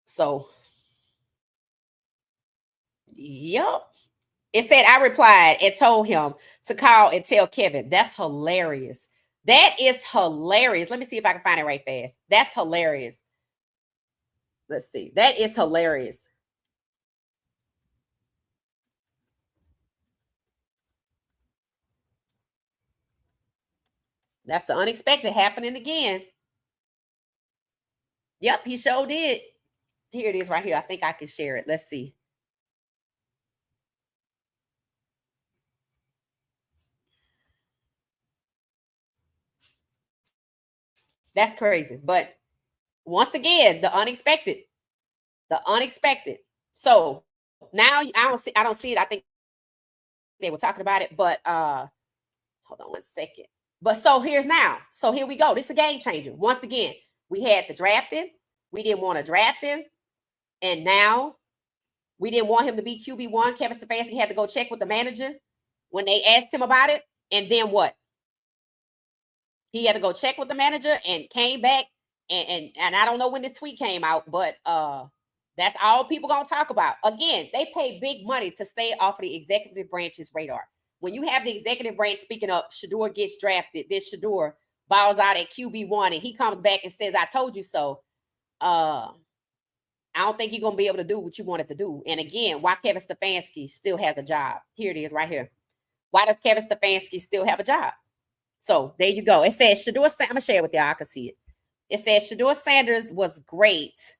So, yep. It said, I replied and told him to call and tell Kevin. That's hilarious. That is hilarious. Let me see if I can find it right fast. That's hilarious. Let's see. That is hilarious. That's the unexpected happening again. Yep, he sure did. Here it is right here. I think I can share it. Let's see. That's crazy. But once again, the unexpected. The unexpected. So now I don't see it. I think they were talking about it, but hold on 1 second. But so here's now. So here we go. This is a game changer. Once again, we had the drafting. We didn't want to draft him. And now we didn't want him to be QB1. Kevin Stefanski had to go check with the manager when they asked him about it. And then what? He had to go check with the manager and came back. And I don't know when this tweet came out, but that's all people gonna talk about. Again, they pay big money to stay off of the executive branch's radar. When you have the executive branch speaking up, Shedeur gets drafted. This Shedeur balls out at QB1 and he comes back and says, I told you so. I don't think you're going to be able to do what you wanted to do. And again, why Kevin Stefanski still has a job. Here it is right here. Why does Kevin Stefanski still have a job? So there you go. It says Shedeur, I'm going to share it with y'all. I can see it. It says Shedeur Sanders was great.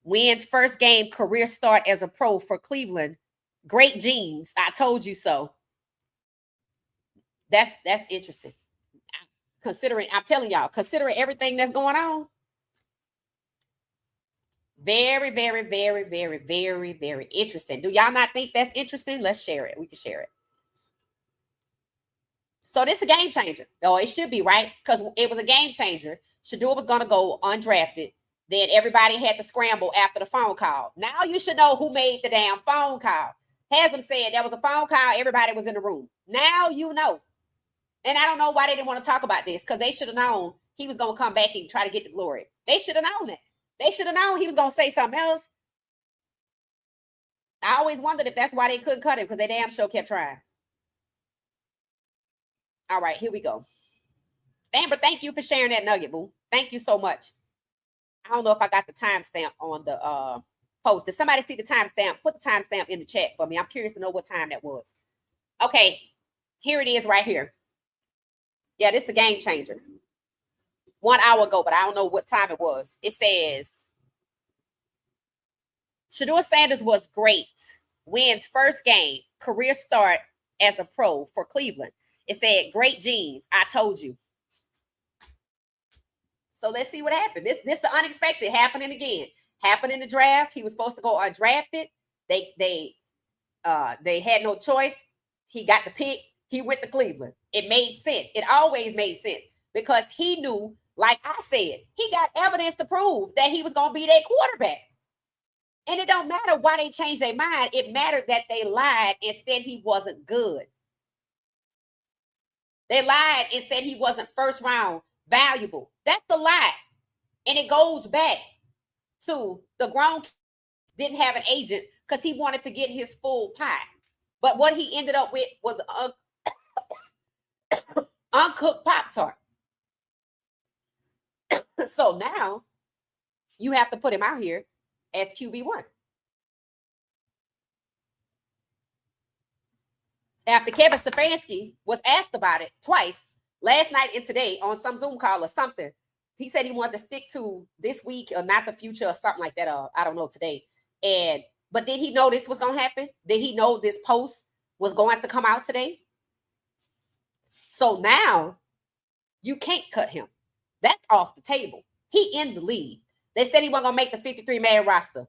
Wins first game career start as a pro for Cleveland. Great genes. I told you so. That's interesting. Considering, I'm telling y'all, considering everything that's going on. Very, very, very, very, very, very interesting. Do y'all not think that's interesting? Let's share it. We can share it. So this is a game changer. Oh, it should be, right? Because it was a game changer. Shedeur was going to go undrafted. Then everybody had to scramble after the phone call. Now you should know who made the damn phone call. Haslam said there was a phone call. Everybody was in the room. Now you know. And I don't know why they didn't want to talk about this because they should have known he was going to come back and try to get the glory. They should have known that. They should have known he was going to say something else. I always wondered if that's why they couldn't cut him because they damn sure kept trying. All right, here we go. Amber, thank you for sharing that nugget, boo. Thank you so much. I don't know if I got the timestamp on the post. If somebody see the timestamp, put the timestamp in the chat for me. I'm curious to know what time that was. Okay, here it is right here. Yeah, this is a game changer. 1 hour ago, but I don't know what time it was. It says, Shedeur Sanders was great. Wins first game. Career start as a pro for Cleveland. It said, great genes. I told you. So let's see what happened. This the unexpected happening again. Happened in the draft. He was supposed to go undrafted. They had no choice. He got the pick. He went to Cleveland. It made sense. It always made sense because he knew, like I said, he got evidence to prove that he was going to be their quarterback. And it don't matter why they changed their mind. It mattered that they lied and said he wasn't good. They lied and said he wasn't first round valuable. That's the lie. And it goes back to the grown kid didn't have an agent because he wanted to get his full pie. But what he ended up with was an uncooked Pop-Tart. So now you have to put him out here as QB1. After Kevin Stefanski was asked about it twice, last night and today on some Zoom call or something, he said he wanted to stick to this week or not the future or something like that. I don't know today. But did he know this was going to happen? Did he know this post was going to come out today? So now you can't cut him. That's off the table. He in the league. They said he wasn't going to make the 53-man roster.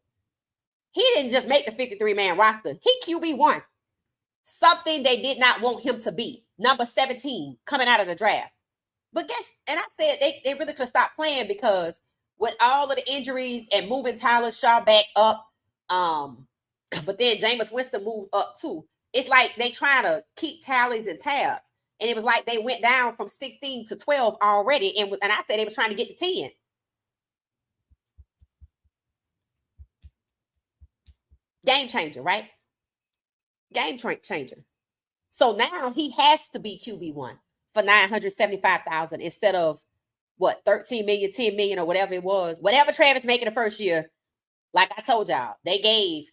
He didn't just make the 53-man roster. He QB1. Something they did not want him to be. Number 17 coming out of the draft. But and I said they really could have stopped playing because with all of the injuries and moving Tyler Shaw back up, but then Jameis Winston moved up too. It's like they trying to keep tallies and tabs. And it was like they went down from 16 to 12 already. And I said they were trying to get to 10. Game changer, right? Game changer. So now he has to be QB1 for $975,000 instead of what, 13 million, 10 million, or whatever it was. Whatever Travis making the first year, like I told y'all, they gave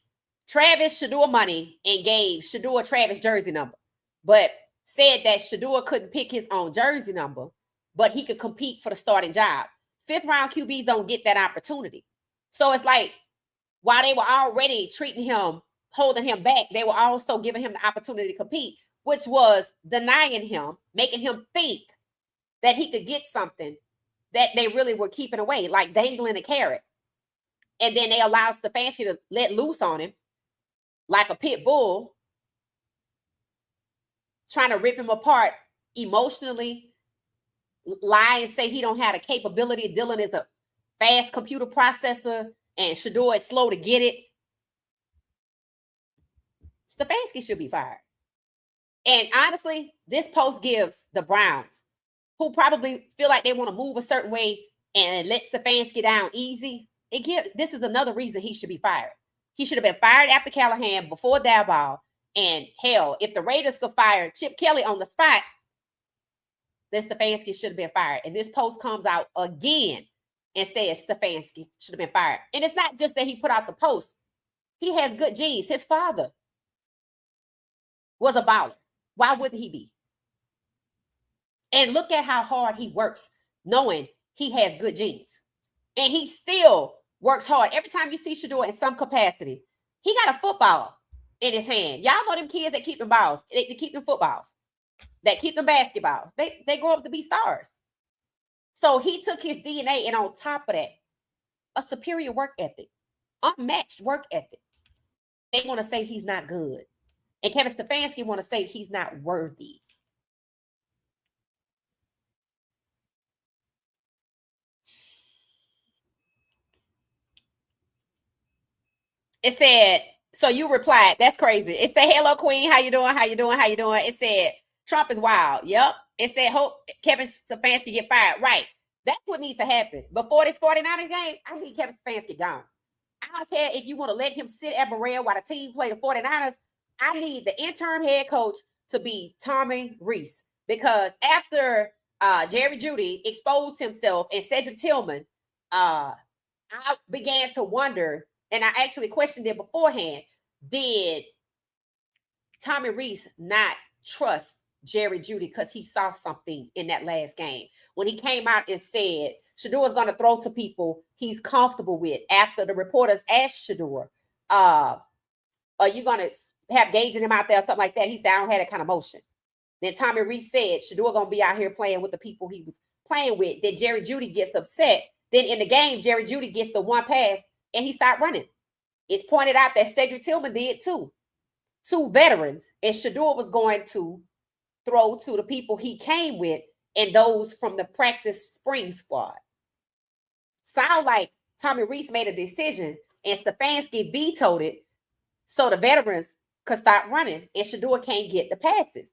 Travis Shedeur money and gave Shedeur Travis jersey number, but said that Shedeur couldn't pick his own jersey number, but he could compete for the starting job. 5th round QBs don't get that opportunity. So it's like, while they were already treating him, holding him back, they were also giving him the opportunity to compete, which was denying him, making him think that he could get something that they really were keeping away, like dangling a carrot. And then they allowed Stefanski to let loose on him like a pit bull, trying to rip him apart emotionally, lie and say he don't have the capability. Dylan is a fast computer processor and Shedeur is slow to get it. Stefanski should be fired. And honestly, this post gives the Browns, who probably feel like they want to move a certain way and let Stefanski down easy, this is another reason he should be fired. He should have been fired after Callahan, before Daboll. And hell, if the Raiders could fire Chip Kelly on the spot, then Stefanski should have been fired. And this post comes out again and says Stefanski should have been fired. And it's not just that he put out the post. He has good genes. His father was a baller. Why wouldn't he be? And look at how hard he works, knowing he has good genes. And he still works hard. Every time you see Shedeur in some capacity, he got a football in his hand. Y'all know them kids that keep them balls. They keep them footballs. That keep them basketballs. They grow up to be stars. So he took his DNA, and on top of that, a superior work ethic, unmatched work ethic. They want to say he's not good. And Kevin Stefanski want to say he's not worthy. It said, so you replied, that's crazy. It said, hello, Queen. How you doing? How you doing? How you doing? It said, Trump is wild. Yep. It said, hope Kevin Stefanski get fired. Right. That's what needs to happen. Before this 49ers game, I need Kevin Stefanski gone. I don't care if you want to let him sit at Burrell while the team play the 49ers. I need the interim head coach to be Tommy Reese, because after Jerry Jeudy exposed himself and Cedric Tillman, I began to wonder, and I actually questioned it beforehand, did Tommy Reese not trust Jerry Jeudy because he saw something in that last game when he came out and said Shedeur is going to throw to people he's comfortable with? After the reporters asked Shedeur, are you going to have Gage him out there or something like that? He said, I don't have that kind of motion. Then Tommy Reese said Shedeur going to be out here playing with the people he was playing with. Then Jerry Jeudy gets upset. Then in the game, Jerry Jeudy gets the one pass and he stopped running. It's pointed out that Cedric Tillman did too. Two veterans, and Shedeur was going to throw to the people he came with and those from the practice spring squad. Sound like Tommy Reese made a decision and Stefanski vetoed it so the veterans could stop running and Shedeur can't get the passes.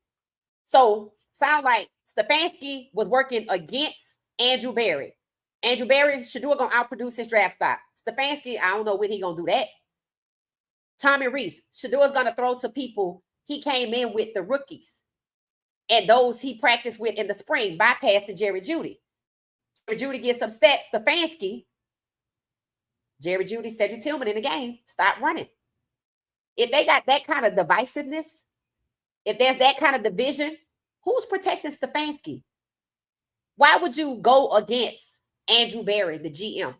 So sound like Stefanski was working against Andrew Berry. Andrew Berry, Shedeur gonna outproduce his draft stock. Stefanski, I don't know when he gonna do that. Tommy Reese, Shedeur is gonna throw to people he came in with, the rookies, and those he practiced with in the spring, bypassing Jerry Jeudy. Jerry Jeudy gets upset. Stefanski, Jerry Jeudy, Cedric Tillman in the game, stop running. If they got that kind of divisiveness, if there's that kind of division, who's protecting Stefanski? Why would you go against Andrew Berry, the GM,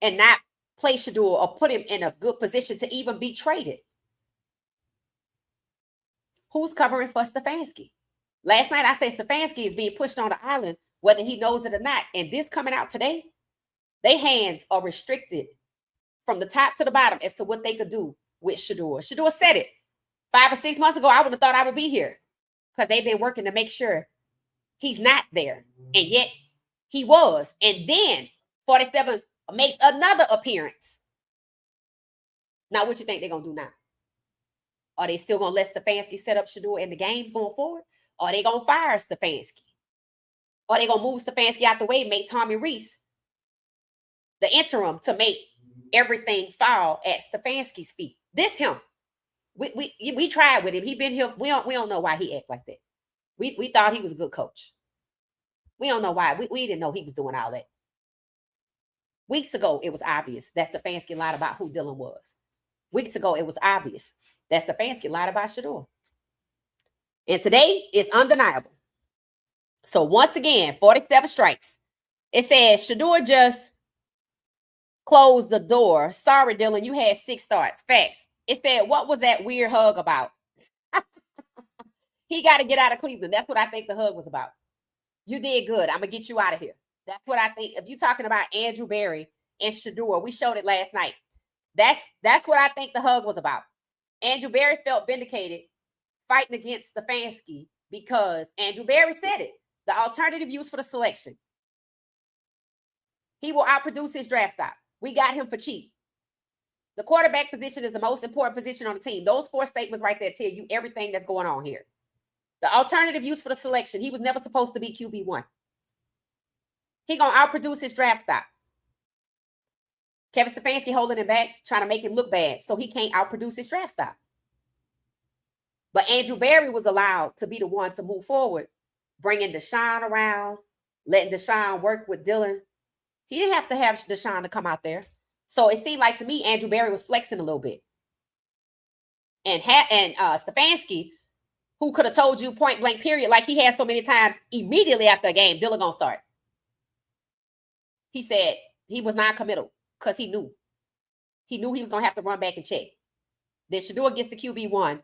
and not play Shedeur or put him in a good position to even be traded? Who's covering for Stefanski? Last night I said Stefanski is being pushed on the island, whether he knows it or not. And this coming out today, their hands are restricted from the top to the bottom as to what they could do with Shedeur. Shedeur said it 5 or 6 months ago. I would have thought I would be here because they've been working to make sure he's not there. And yet he was. And then 47 makes another appearance. Now, what you think they're going to do now? Are they still going to let Stefanski set up Shedeur in the games going forward? Or are they going to fire Stefanski? Or are they going to move Stefanski out the way and make Tommy Reese the interim to make everything fall at Stefanski's feet? This him. We tried with him. He been here. We don't know why he act like that. We thought he was a good coach. We don't know why. We didn't know he was doing all that. Weeks ago, it was obvious that Stefanski lied about who Dylan was. Weeks ago, it was obvious that Stefanski lied about Shedeur. And today, it's undeniable. So once again, 47 strikes. It says Shedeur just closed the door. Sorry, Dylan, you had 6 starts. Facts. It said, what was that weird hug about? He got to get out of Cleveland. That's what I think the hug was about. You did good. I'm going to get you out of here. That's what I think. If you're talking about Andrew Berry and Shedeur, we showed it last night. That's what I think the hug was about. Andrew Berry felt vindicated fighting against Stefanski because Andrew Berry said it. The alternative use for the selection. He will outproduce his draft stock. We got him for cheap. The quarterback position is the most important position on the team. Those 4 statements right there tell you everything that's going on here. The alternative use for the selection. He was never supposed to be QB1. He going to outproduce his draft stock. Kevin Stefanski holding him back, trying to make him look bad so he can't outproduce his draft stock. But Andrew Berry was allowed to be the one to move forward, bringing Deshaun around, letting Deshaun work with Dylan. He didn't have to have Deshaun to come out there. So it seemed like to me, Andrew Berry was flexing a little bit. And Stefanski, who could have told you point blank period, like he had so many times immediately after a game, Dylan gonna start. He said he was non-committal because he knew he was gonna have to run back and check. Then Shedeur gets the QB1,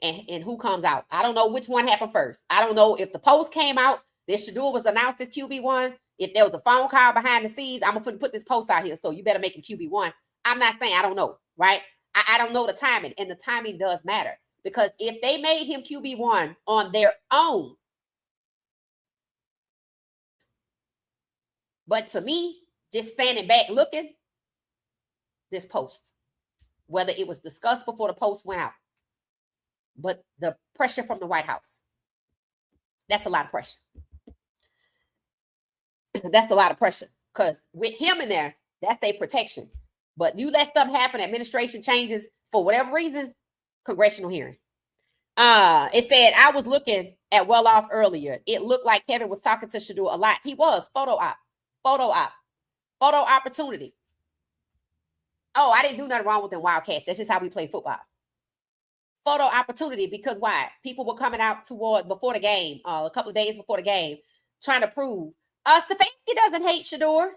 and who comes out? I don't know which one happened first. I don't know if the post came out that Shedeur was announced as QB1. If there was a phone call behind the scenes, I'm gonna put this post out here, so you better make him QB1. I'm not saying I don't know, right? I don't know the timing, and the timing does matter because if they made him QB1 on their own, but to me, just standing back looking, this post, whether it was discussed before the post went out, but the pressure from the White House, that's a lot of pressure. That's a lot of pressure because with him in there, that's their protection. But you let stuff happen, administration changes for whatever reason, congressional hearing. It said, I was looking at Well Off earlier. It looked like Kevin was talking to Shedeur a lot. He was. Photo opportunity. Oh, I didn't do nothing wrong with them Wildcats. That's just how we play football. Photo opportunity, because why? People were coming out toward before the game, a couple of days before the game, trying to prove Stefanski doesn't hate Shedeur.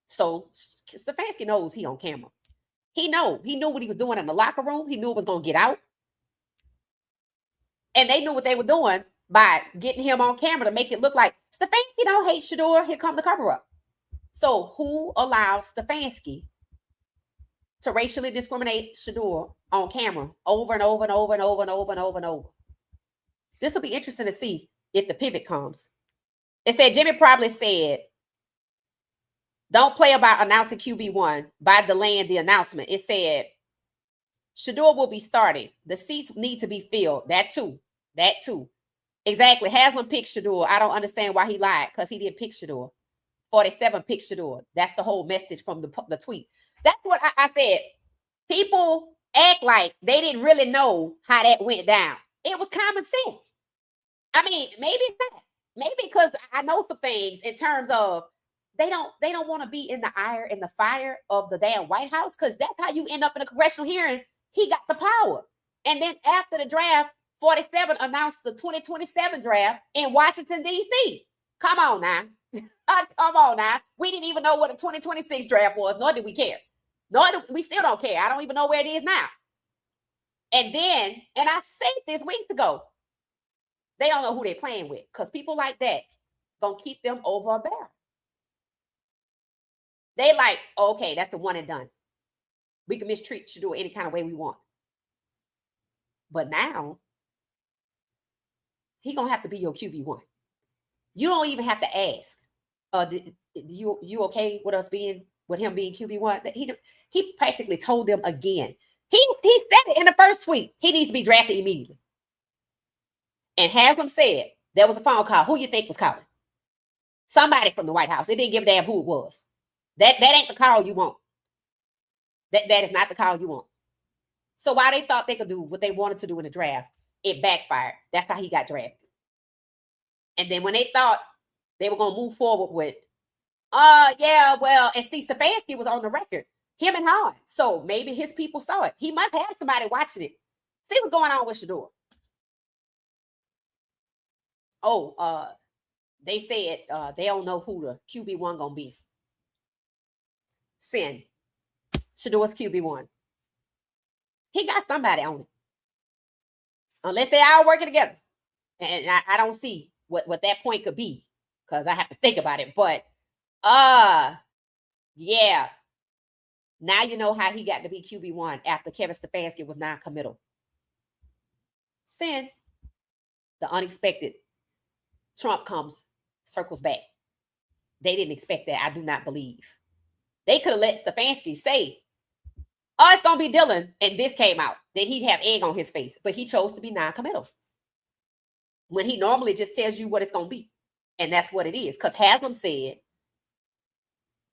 So Stefanski knows he on camera. He knew what he was doing in the locker room. He knew it was going to get out. And they knew what they were doing by getting him on camera to make it look like Stefanski don't hate Shedeur. Here come the cover up. So who allows Stefanski to racially discriminate Shedeur on camera over and over and over and over and over and over and over? This will be interesting to see if the pivot comes. It said Jimmy probably said, don't play about announcing QB1 by delaying the announcement. It said Shedeur will be starting. The seats need to be filled. That too. Exactly. Haslam picked Shedeur. I don't understand why he lied, because he didn't pick Shedeur. 47 picked Shedeur. That's the whole message from the tweet. That's what I said. People act like they didn't really know how that went down. It was common sense. I mean, maybe not. Maybe because I know some things in terms of they don't want to be in the ire and the fire of the damn White House, because that's how you end up in a congressional hearing. He got the power. And then after the draft, 47 announced the 2027 draft in Washington, D.C. Come on now. Come on now. We didn't even know what the 2026 draft was, nor did we care. We still don't care. I don't even know where it is now. And then, and I said this weeks ago, they don't know who they're playing with, because people like that gonna keep them over a barrel. They like, okay, that's the one and done. We can mistreat Shedeur any kind of way we want. But now, he gonna have to be your QB1. You don't even have to ask. You okay with him being QB1? He practically told them again. He said it in the first tweet. He needs to be drafted immediately. And Haslam said there was a phone call. Who you think was calling? Somebody from the White House. It didn't give a damn who it was. That ain't the call you want. That is not the call you want. So while they thought they could do what they wanted to do in the draft, it backfired. That's how he got drafted. And then when they thought they were going to move forward with, and Steve Stefanski was on the record, him and Hahn. So maybe his people saw it. He must have somebody watching it. See what's going on with Shedeur. They said they don't know who the QB1 going to be. Send Shedeur's QB1. He got somebody on it. Unless they all working together. And I don't see what that point could be, because I have to think about it. But yeah. Now you know how he got to be QB1 after Kevin Stefanski was non-committal. Send the unexpected. Trump circles back. They didn't expect that. I do not believe. They could have let Stefanski say, it's going to be Dylan, and this came out. Then he'd have egg on his face. But he chose to be non-committal, when he normally just tells you what it's going to be. And that's what it is. Because Haslam said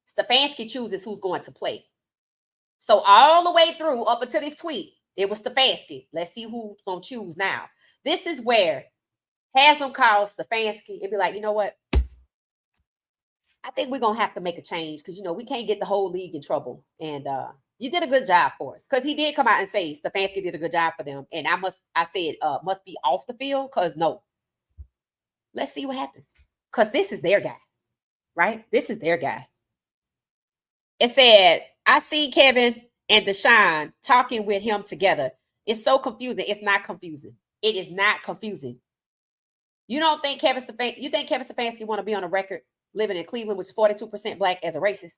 Stefanski chooses who's going to play. So all the way through, up until this tweet, it was Stefanski. Let's see who's going to choose now. This is where Haslam calls Stefanski and be like, you know what? I think we're going to have to make a change, because, we can't get the whole league in trouble. And you did a good job for us. Because he did come out and say Stefanski did a good job for them. And I said, must be off the field, because no. Let's see what happens. Because this is their guy, right? This is their guy. It said, I see Kevin and Deshaun talking with him together. It's so confusing. It's not confusing. It is not confusing. You don't think Kevin Stefanski want to be on a record living in Cleveland, which is 42% black, as a racist?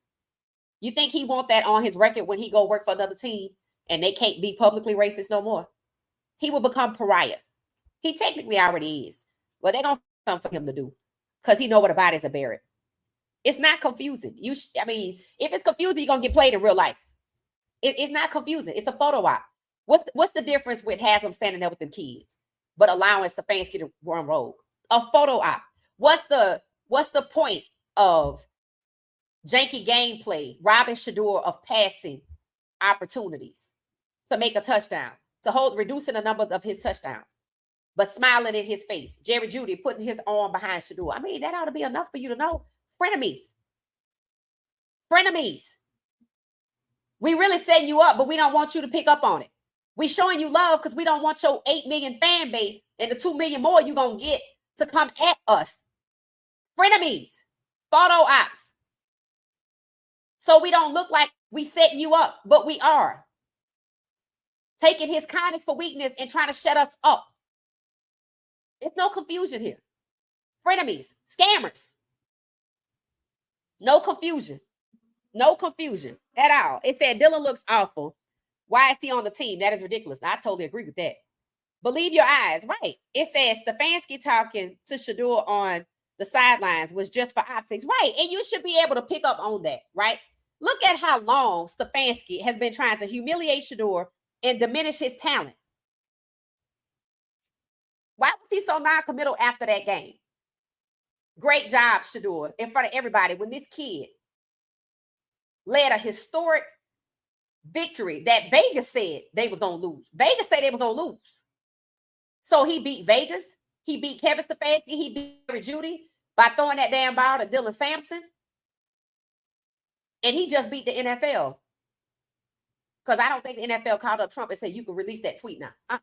You think he want that on his record when he go work for another team and they can't be publicly racist no more? He will become pariah. He technically already is. Well, they're going to something for him to do, because he know what about is a Barrett. It's not confusing. If it's confusing, you're going to get played in real life. It's not confusing. It's a photo op. What's the difference with Haslam standing there with them kids, but allowing Stefanski to run rogue? A photo op. What's the point of janky gameplay, robbing Shedeur of passing opportunities to make a touchdown, reducing the numbers of his touchdowns, but smiling in his face? Jerry Jeudy putting his arm behind Shedeur. That ought to be enough for you to know. Frenemies. Frenemies. We really setting you up, but we don't want you to pick up on it. We showing you love because we don't want your 8 million fan base and the 2 million more you're going to get to come at us. Frenemies. Photo ops. So we don't look like we setting you up, but we are. Taking his kindness for weakness and trying to shut us up. There's no confusion here. Frenemies. Scammers. No confusion. No confusion at all. It said Dylan looks awful. Why is he on the team? That is ridiculous. I totally agree with that. Believe your eyes. Right. It says Stefanski talking to Shedeur on the sidelines was just for optics. Right. And you should be able to pick up on that. Right. Look at how long Stefanski has been trying to humiliate Shedeur and diminish his talent. Why was he so non-committal after that game? Great job, Shedeur, in front of everybody when this kid led a historic victory that Vegas said they was going to lose. Vegas said they were going to lose. So he beat Vegas. He beat Kevin Stefanski. He beat Jerry Judy by throwing that damn ball to Dylan Sampson. And he just beat the NFL. Because I don't think the NFL called up Trump and said, you can release that tweet now.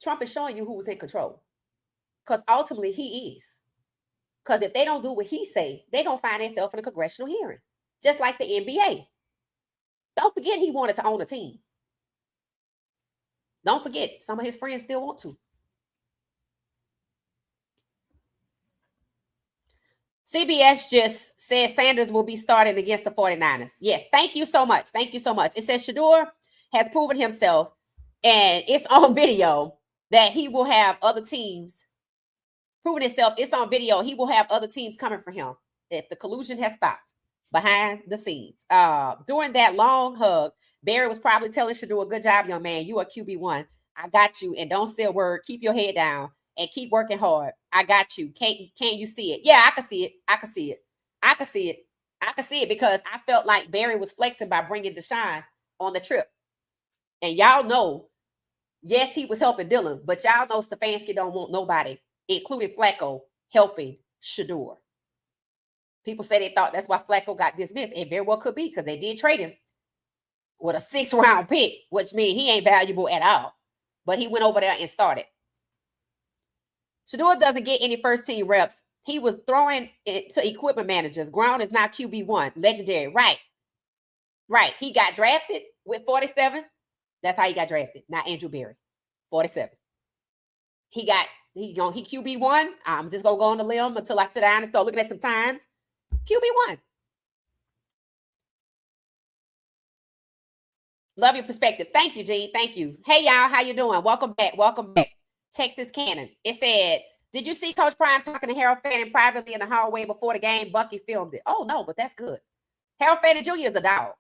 Trump is showing you who was in control. Because ultimately he is. Because if they don't do what he say, they're going to find themselves in a congressional hearing. Just like the NBA. Don't forget he wanted to own a team. Don't forget, some of his friends still want to. CBS just says Sanders will be starting against the 49ers. Yes, thank you so much. Thank you so much. It says Shedeur has proven himself, and it's on video that he will have other teams proven itself. It's on video. He will have other teams coming for him if the collusion has stopped behind the scenes. During that long hug, Barry was probably telling Shedeur, good job, young man. You are QB1. I got you. And don't say a word. Keep your head down and keep working hard. I got you. Can't you see it? Yeah, I can see it. I can see it. I can see it. I can see it because I felt like Barry was flexing by bringing Deshaun on the trip. And y'all know, yes, he was helping Dylan, but y'all know Stefanski don't want nobody, including Flacco, helping Shedeur. People say they thought that's why Flacco got dismissed. It very well could be because they did trade him with a 6th round pick, which means he ain't valuable at all. But he went over there and started. Shedeur doesn't get any first team reps. He was throwing it to equipment managers. Ground is not QB1. Legendary. Right. Right. He got drafted with 47. That's how he got drafted. Not Andrew Berry. 47. He QB1. I'm just going to go on the limb until I sit down and start looking at some times. QB1. Love your perspective. Thank you, Gene. Thank you. Hey, y'all. How you doing? Welcome back. Welcome back. Texas Cannon. It said, did you see Coach Prime talking to Harold Fanning privately in the hallway before the game? Bucky filmed it. Oh, no, but that's good. Harold Fanning Jr. is a dog.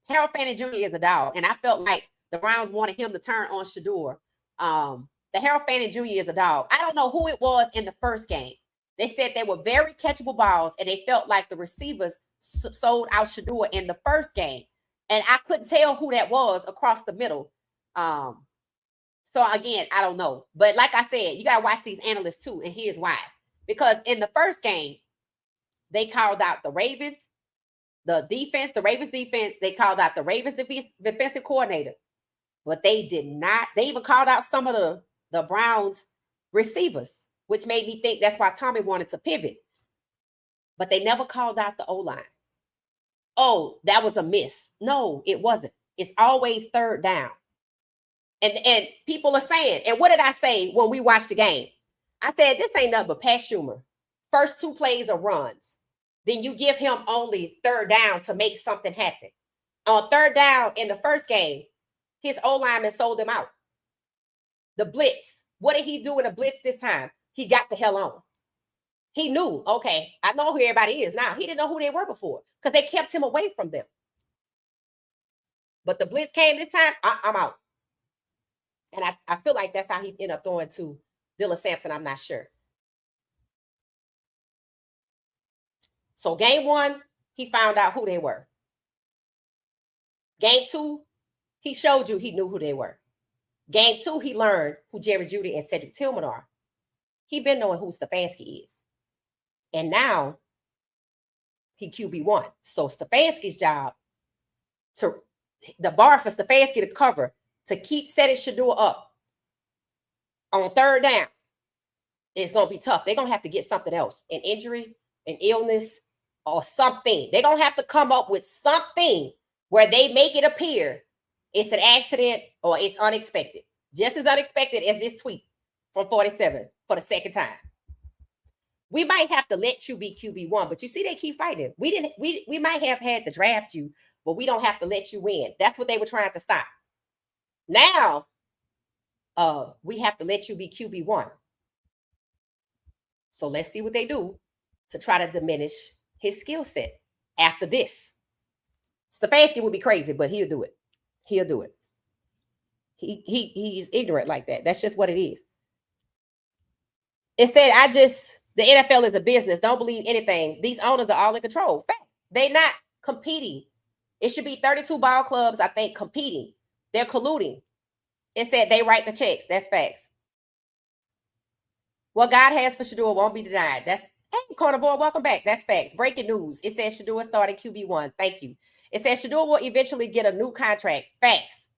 Harold Fanning Jr. is a dog. And I felt like the Browns wanted him to turn on Shedeur. The Harold Fanning Jr. is a dog. I don't know who it was in the first game. They said they were very catchable balls, and they felt like the receivers sold out Shedeur in the first game. And I couldn't tell who that was across the middle. So, again, I don't know. But like I said, you got to watch these analysts, too, and here's why. Because in the first game, they called out the Ravens, the Ravens defense. They called out the Ravens defensive coordinator. But they did not. They even called out some of the Browns receivers, which made me think that's why Tommy wanted to pivot. But they never called out the O-line. Oh, that was a miss. No, it wasn't. It's always third down. And people are saying, and what did I say when we watched the game? I said, this ain't nothing but Pat Schumer. First 2 plays are runs. Then you give him only third down to make something happen. On third down in the first game, his O-lineman sold him out. The blitz. What did he do in a blitz this time? He got the hell on. He knew, okay, I know who everybody is now. He didn't know who they were before because they kept him away from them. But the blitz came this time, I'm out. And I feel like that's how he ended up throwing to Dylan Sampson. I'm not sure. So game 1, he found out who they were. Game 2, he showed you he knew who they were. Game 2, he learned who Jerry Judy and Cedric Tillman are. He been knowing who Stefanski is. And now he QB1. So Stefanski's job, the bar for Stefanski to cover, to keep setting Shedeur up on third down, it's going to be tough. They're going to have to get something else, an injury, an illness, or something. They're going to have to come up with something where they make it appear it's an accident or it's unexpected. Just as unexpected as this tweet from 47 for the second time. We might have to let you be QB1, but you see they keep fighting. We might have had to draft you, but we don't have to let you win. That's what they were trying to stop. Now, we have to let you be QB1. So let's see what they do to try to diminish his skill set after this. Stefanski would be crazy, but he'll do it. He'll do it. He's ignorant like that. That's just what it is. It said, the NFL is a business. Don't believe anything. These owners are all in control. Fact. They're not competing. It should be 32 ball clubs, I think, competing. They're colluding. It said they write the checks. That's facts. What God has for Shedeur won't be denied. Hey, Carnivore, welcome back. That's facts. Breaking news. It says Shedeur started QB1. Thank you. It says Shedeur will eventually get a new contract. Facts.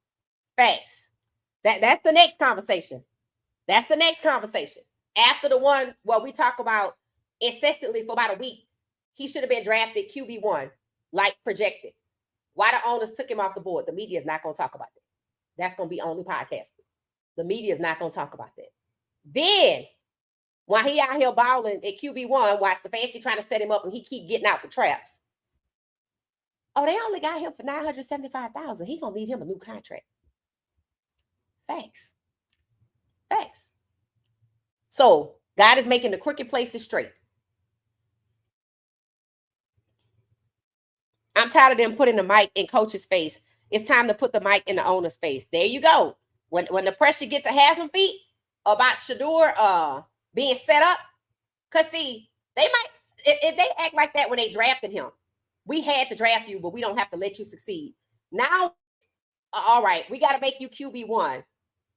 Facts. That's the next conversation. That's the next conversation. After the one where we talk about incessantly for about a week, he should have been drafted QB1 like projected. Why the owners took him off the board? The media is not going to talk about that. That's going to be only podcasters. The media is not going to talk about that. Then, while he out here balling at QB1, while Stefanski trying to set him up and he keep getting out the traps. Oh, they only got him for $975,000. He going to need him a new contract. Facts. Facts. So, God is making the crooked places straight. I'm tired of them putting the mic in coach's face. It's time to put the mic in the owner's face. There you go. When the pressure gets a Haslam feet about Shedeur being set up, because see, they might, if they act like that when they drafted him, we had to draft you, but we don't have to let you succeed. Now, all right, we got to make you QB1,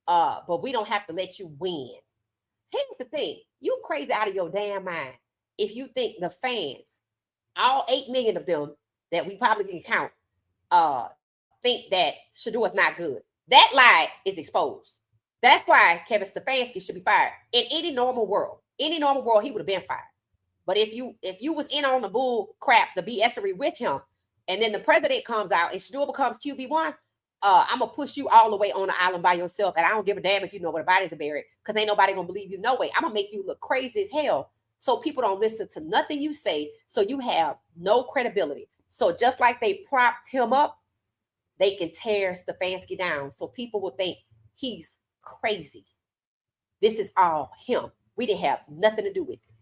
but we don't have to let you win. Here's the thing. You crazy out of your damn mind if you think the fans, all 8 million of them that we probably can count, think that Shedeur is not good. That lie is exposed. That's why Kevin Stefanski should be fired. In any normal world, he would have been fired. But if you was in on the bull crap, the BSery with him, and then the president comes out and Shedeur becomes QB1, I'm going to push you all the way on the island by yourself. And I don't give a damn if you know where the bodies are buried, because ain't nobody going to believe you no way. I'm going to make you look crazy as hell so people don't listen to nothing you say, so you have no credibility. So just like they propped him up, they can tear Stefanski down so people will think he's crazy. This is all him. We didn't have nothing to do with it.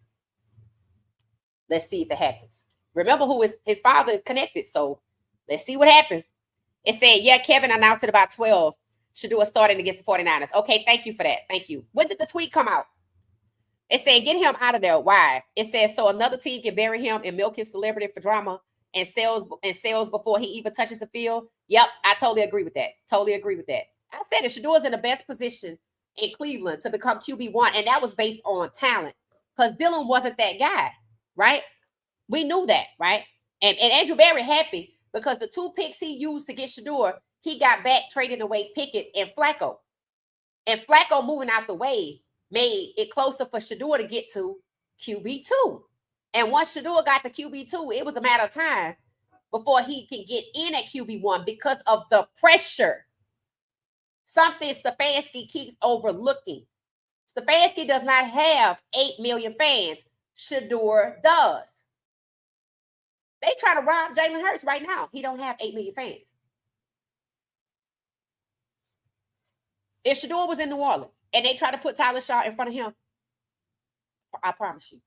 Let's see if it happens. Remember who his father is connected, so let's see what happened. It said, yeah, Kevin announced it about 12. Shedeur starting against the 49ers. Okay, thank you for that. Thank you. When did the tweet come out? It said, get him out of there. Why? It says, so another team can bury him and milk his celebrity for drama and sales before he even touches the field. Yep, I totally agree with that. Totally agree with that. I said that Shedeur is in the best position in Cleveland to become QB1, and that was based on talent, because Dillon wasn't that guy, right? We knew that, right? And Andrew Berry happy because the 2 picks he used to get Shedeur, he got back trading away Pickett and Flacco. And Flacco moving out the way made it closer for Shedeur to get to QB2. And once Shedeur got to QB2, it was a matter of time before he can get in at QB1 because of the pressure. Something Stefanski keeps overlooking. Stefanski does not have 8 million fans. Shedeur does. They try to rob Jalen Hurts right now. He don't have 8 million fans. If Shedeur was in New Orleans and they try to put Tyler Shaw in front of him, I promise you,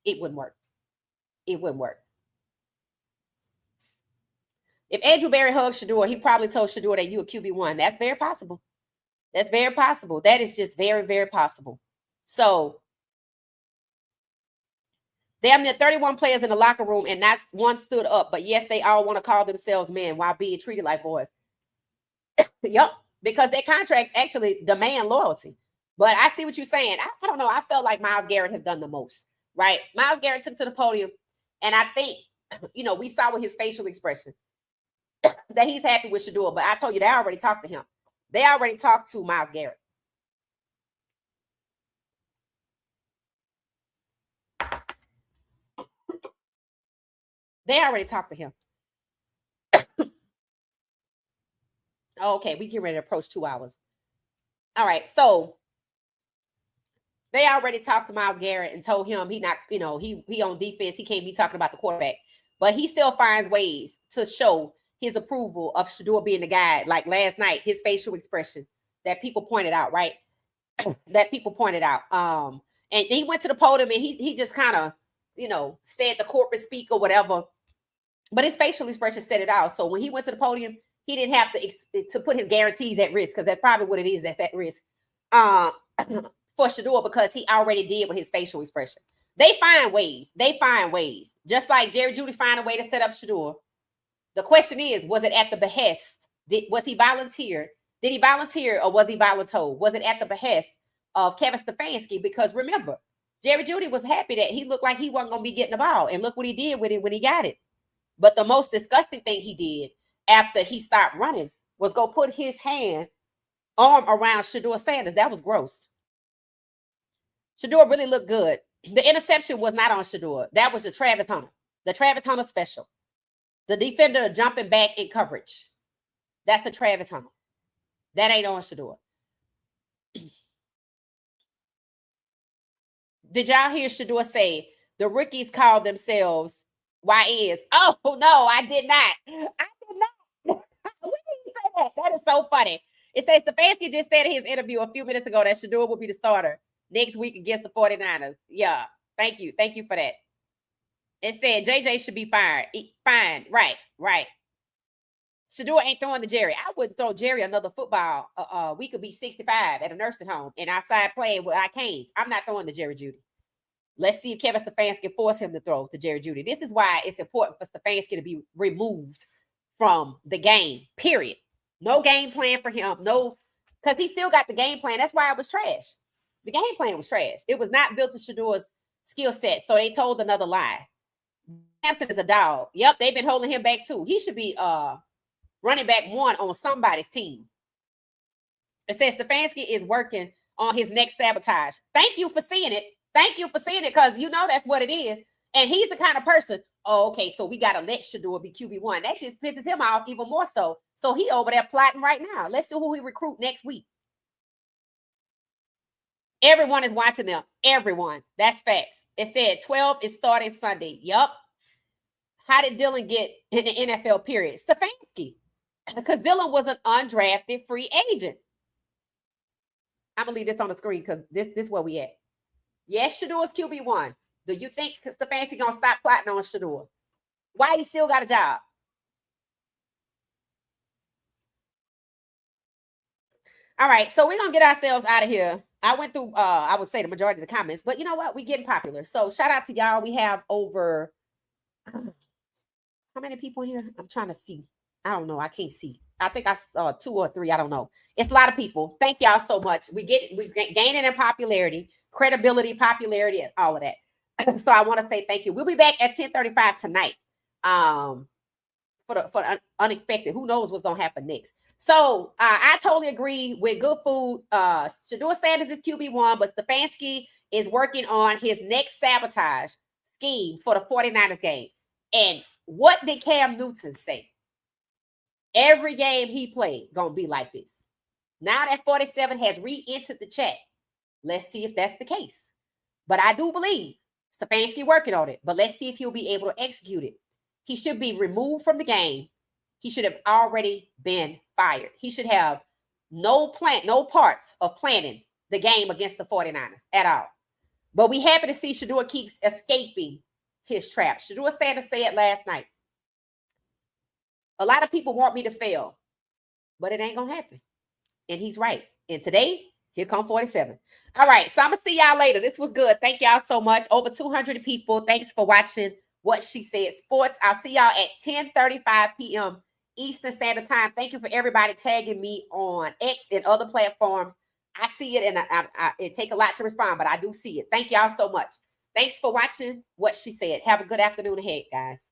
it wouldn't work. It wouldn't work. If Andrew Berry hugged Shedeur, he probably told Shedeur that you a QB1. That's very possible. That's very possible. That is just very, very possible. So, damn near 31 players in the locker room and not one stood up. But yes, they all want to call themselves men while being treated like boys. Yep. Because their contracts actually demand loyalty. But I see what you're saying. I don't know. I felt like Myles Garrett has done the most, right? Myles Garrett took to the podium. And I think we saw with his facial expression that he's happy with Shedeur. But I told you, they already talked to him. They already talked to Myles Garrett. They already talked to him. Okay, we get ready to approach 2 hours. All right, so they already talked to Myles Garrett and told him he not, he on defense. He can't be talking about the quarterback, but he still finds ways to show his approval of Shedeur being the guy. Like last night, his facial expression that people pointed out, right? That people pointed out. And he went to the podium and he just kind of, said the corporate speak or whatever. But his facial expression said it all. So when he went to the podium, he didn't have to put his guarantees at risk, because that's probably what it is that's at risk for Shedeur, because he already did with his facial expression. They find ways. Just like Jerry Jeudy find a way to set up Shedeur. The question is, was it at the behest? Was he volunteered? Did he volunteer or was he voluntold? Was it at the behest of Kevin Stefanski? Because remember, Jerry Jeudy was happy that he looked like he wasn't going to be getting the ball. And look what he did with it when he got it. But the most disgusting thing he did after he stopped running was go put his arm around Shedeur Sanders. That was gross. Shedeur really looked good. The interception was not on Shedeur. That was the Travis Hunter special. The defender jumping back in coverage. That's a Travis Hunter. That ain't on Shedeur. Did y'all hear Shedeur say the rookies call themselves YNs? Oh, no, I did not. We didn't say that. That is so funny. It says Stefanski just said in his interview a few minutes ago that Shedeur will be the starter next week against the 49ers. Yeah, thank you. Thank you for that. It said JJ should be fired. Fine. Right. Shedeur ain't throwing to Jerry. I wouldn't throw Jerry another football. We could be 65 at a nursing home and outside playing with our canes. I'm not throwing to Jerry Jeudy. Let's see if Kevin Stefanski force him to throw to Jerry Jeudy. This is why it's important for Stefanski to be removed from the game, period. No game plan for him. No, because he still got the game plan. That's why it was trash. The game plan was trash. It was not built to Shedeur's skill set. So they told another lie. Hampton is a dog. Yep, they've been holding him back too. He should be running back one on somebody's team. It says Stefanski is working on his next sabotage. Thank you for seeing it. Because that's what it is. And he's the kind of person, okay, so we got to let Shedeur be QB1. That just pisses him off even more so. So he over there plotting right now. Let's see who he recruit next week. Everyone is watching them. Everyone. That's facts. It said 12 is starting Sunday. Yup. How did Dylan get in the NFL period? Stefanski. Because Dylan was an undrafted free agent. I'm going to leave this on the screen because this is where we at. Yes, Shedeur's QB1. Do you think Stefanski going to stop plotting on Shedeur? Why he still got a job? All right, so we're going to get ourselves out of here. I went through, I would say, the majority of the comments. But you know what? We're getting popular. So shout out to y'all. We have over, how many people in here? I'm trying to see. I don't know. I can't see. I think I saw 2 or 3. I don't know. It's a lot of people. Thank y'all so much. We're gaining in popularity, credibility, popularity, and all of that. So I want to say thank you. We'll be back at 10:35 tonight. For the unexpected. Who knows what's gonna happen next? So I totally agree with good food. Shedeur Sanders is QB1, but Stefanski is working on his next sabotage scheme for the 49ers game. And what did Cam Newton say? Every game he played gonna be like this. Now that 47 has re-entered the chat, let's see if that's the case. But I do believe Stefanski working on it. But let's see if he'll be able to execute it. He should be removed from the game. He should have already been fired. He should have no parts of planning the game against the 49ers at all. But we happy to see Shedeur keeps escaping his trap. Shedeur Sanders said last night, a lot of people want me to fail, but it ain't going to happen. And he's right. And today, here come 47. All right, so I'm going to see y'all later. This was good. Thank y'all so much. Over 200 people. Thanks for watching What She Said Sports. I'll see y'all at 10:35 p.m. Eastern Standard Time. Thank you for everybody tagging me on X and other platforms. I see it, and it take a lot to respond, but I do see it. Thank y'all so much. Thanks for watching What She Said. Have a good afternoon ahead, guys.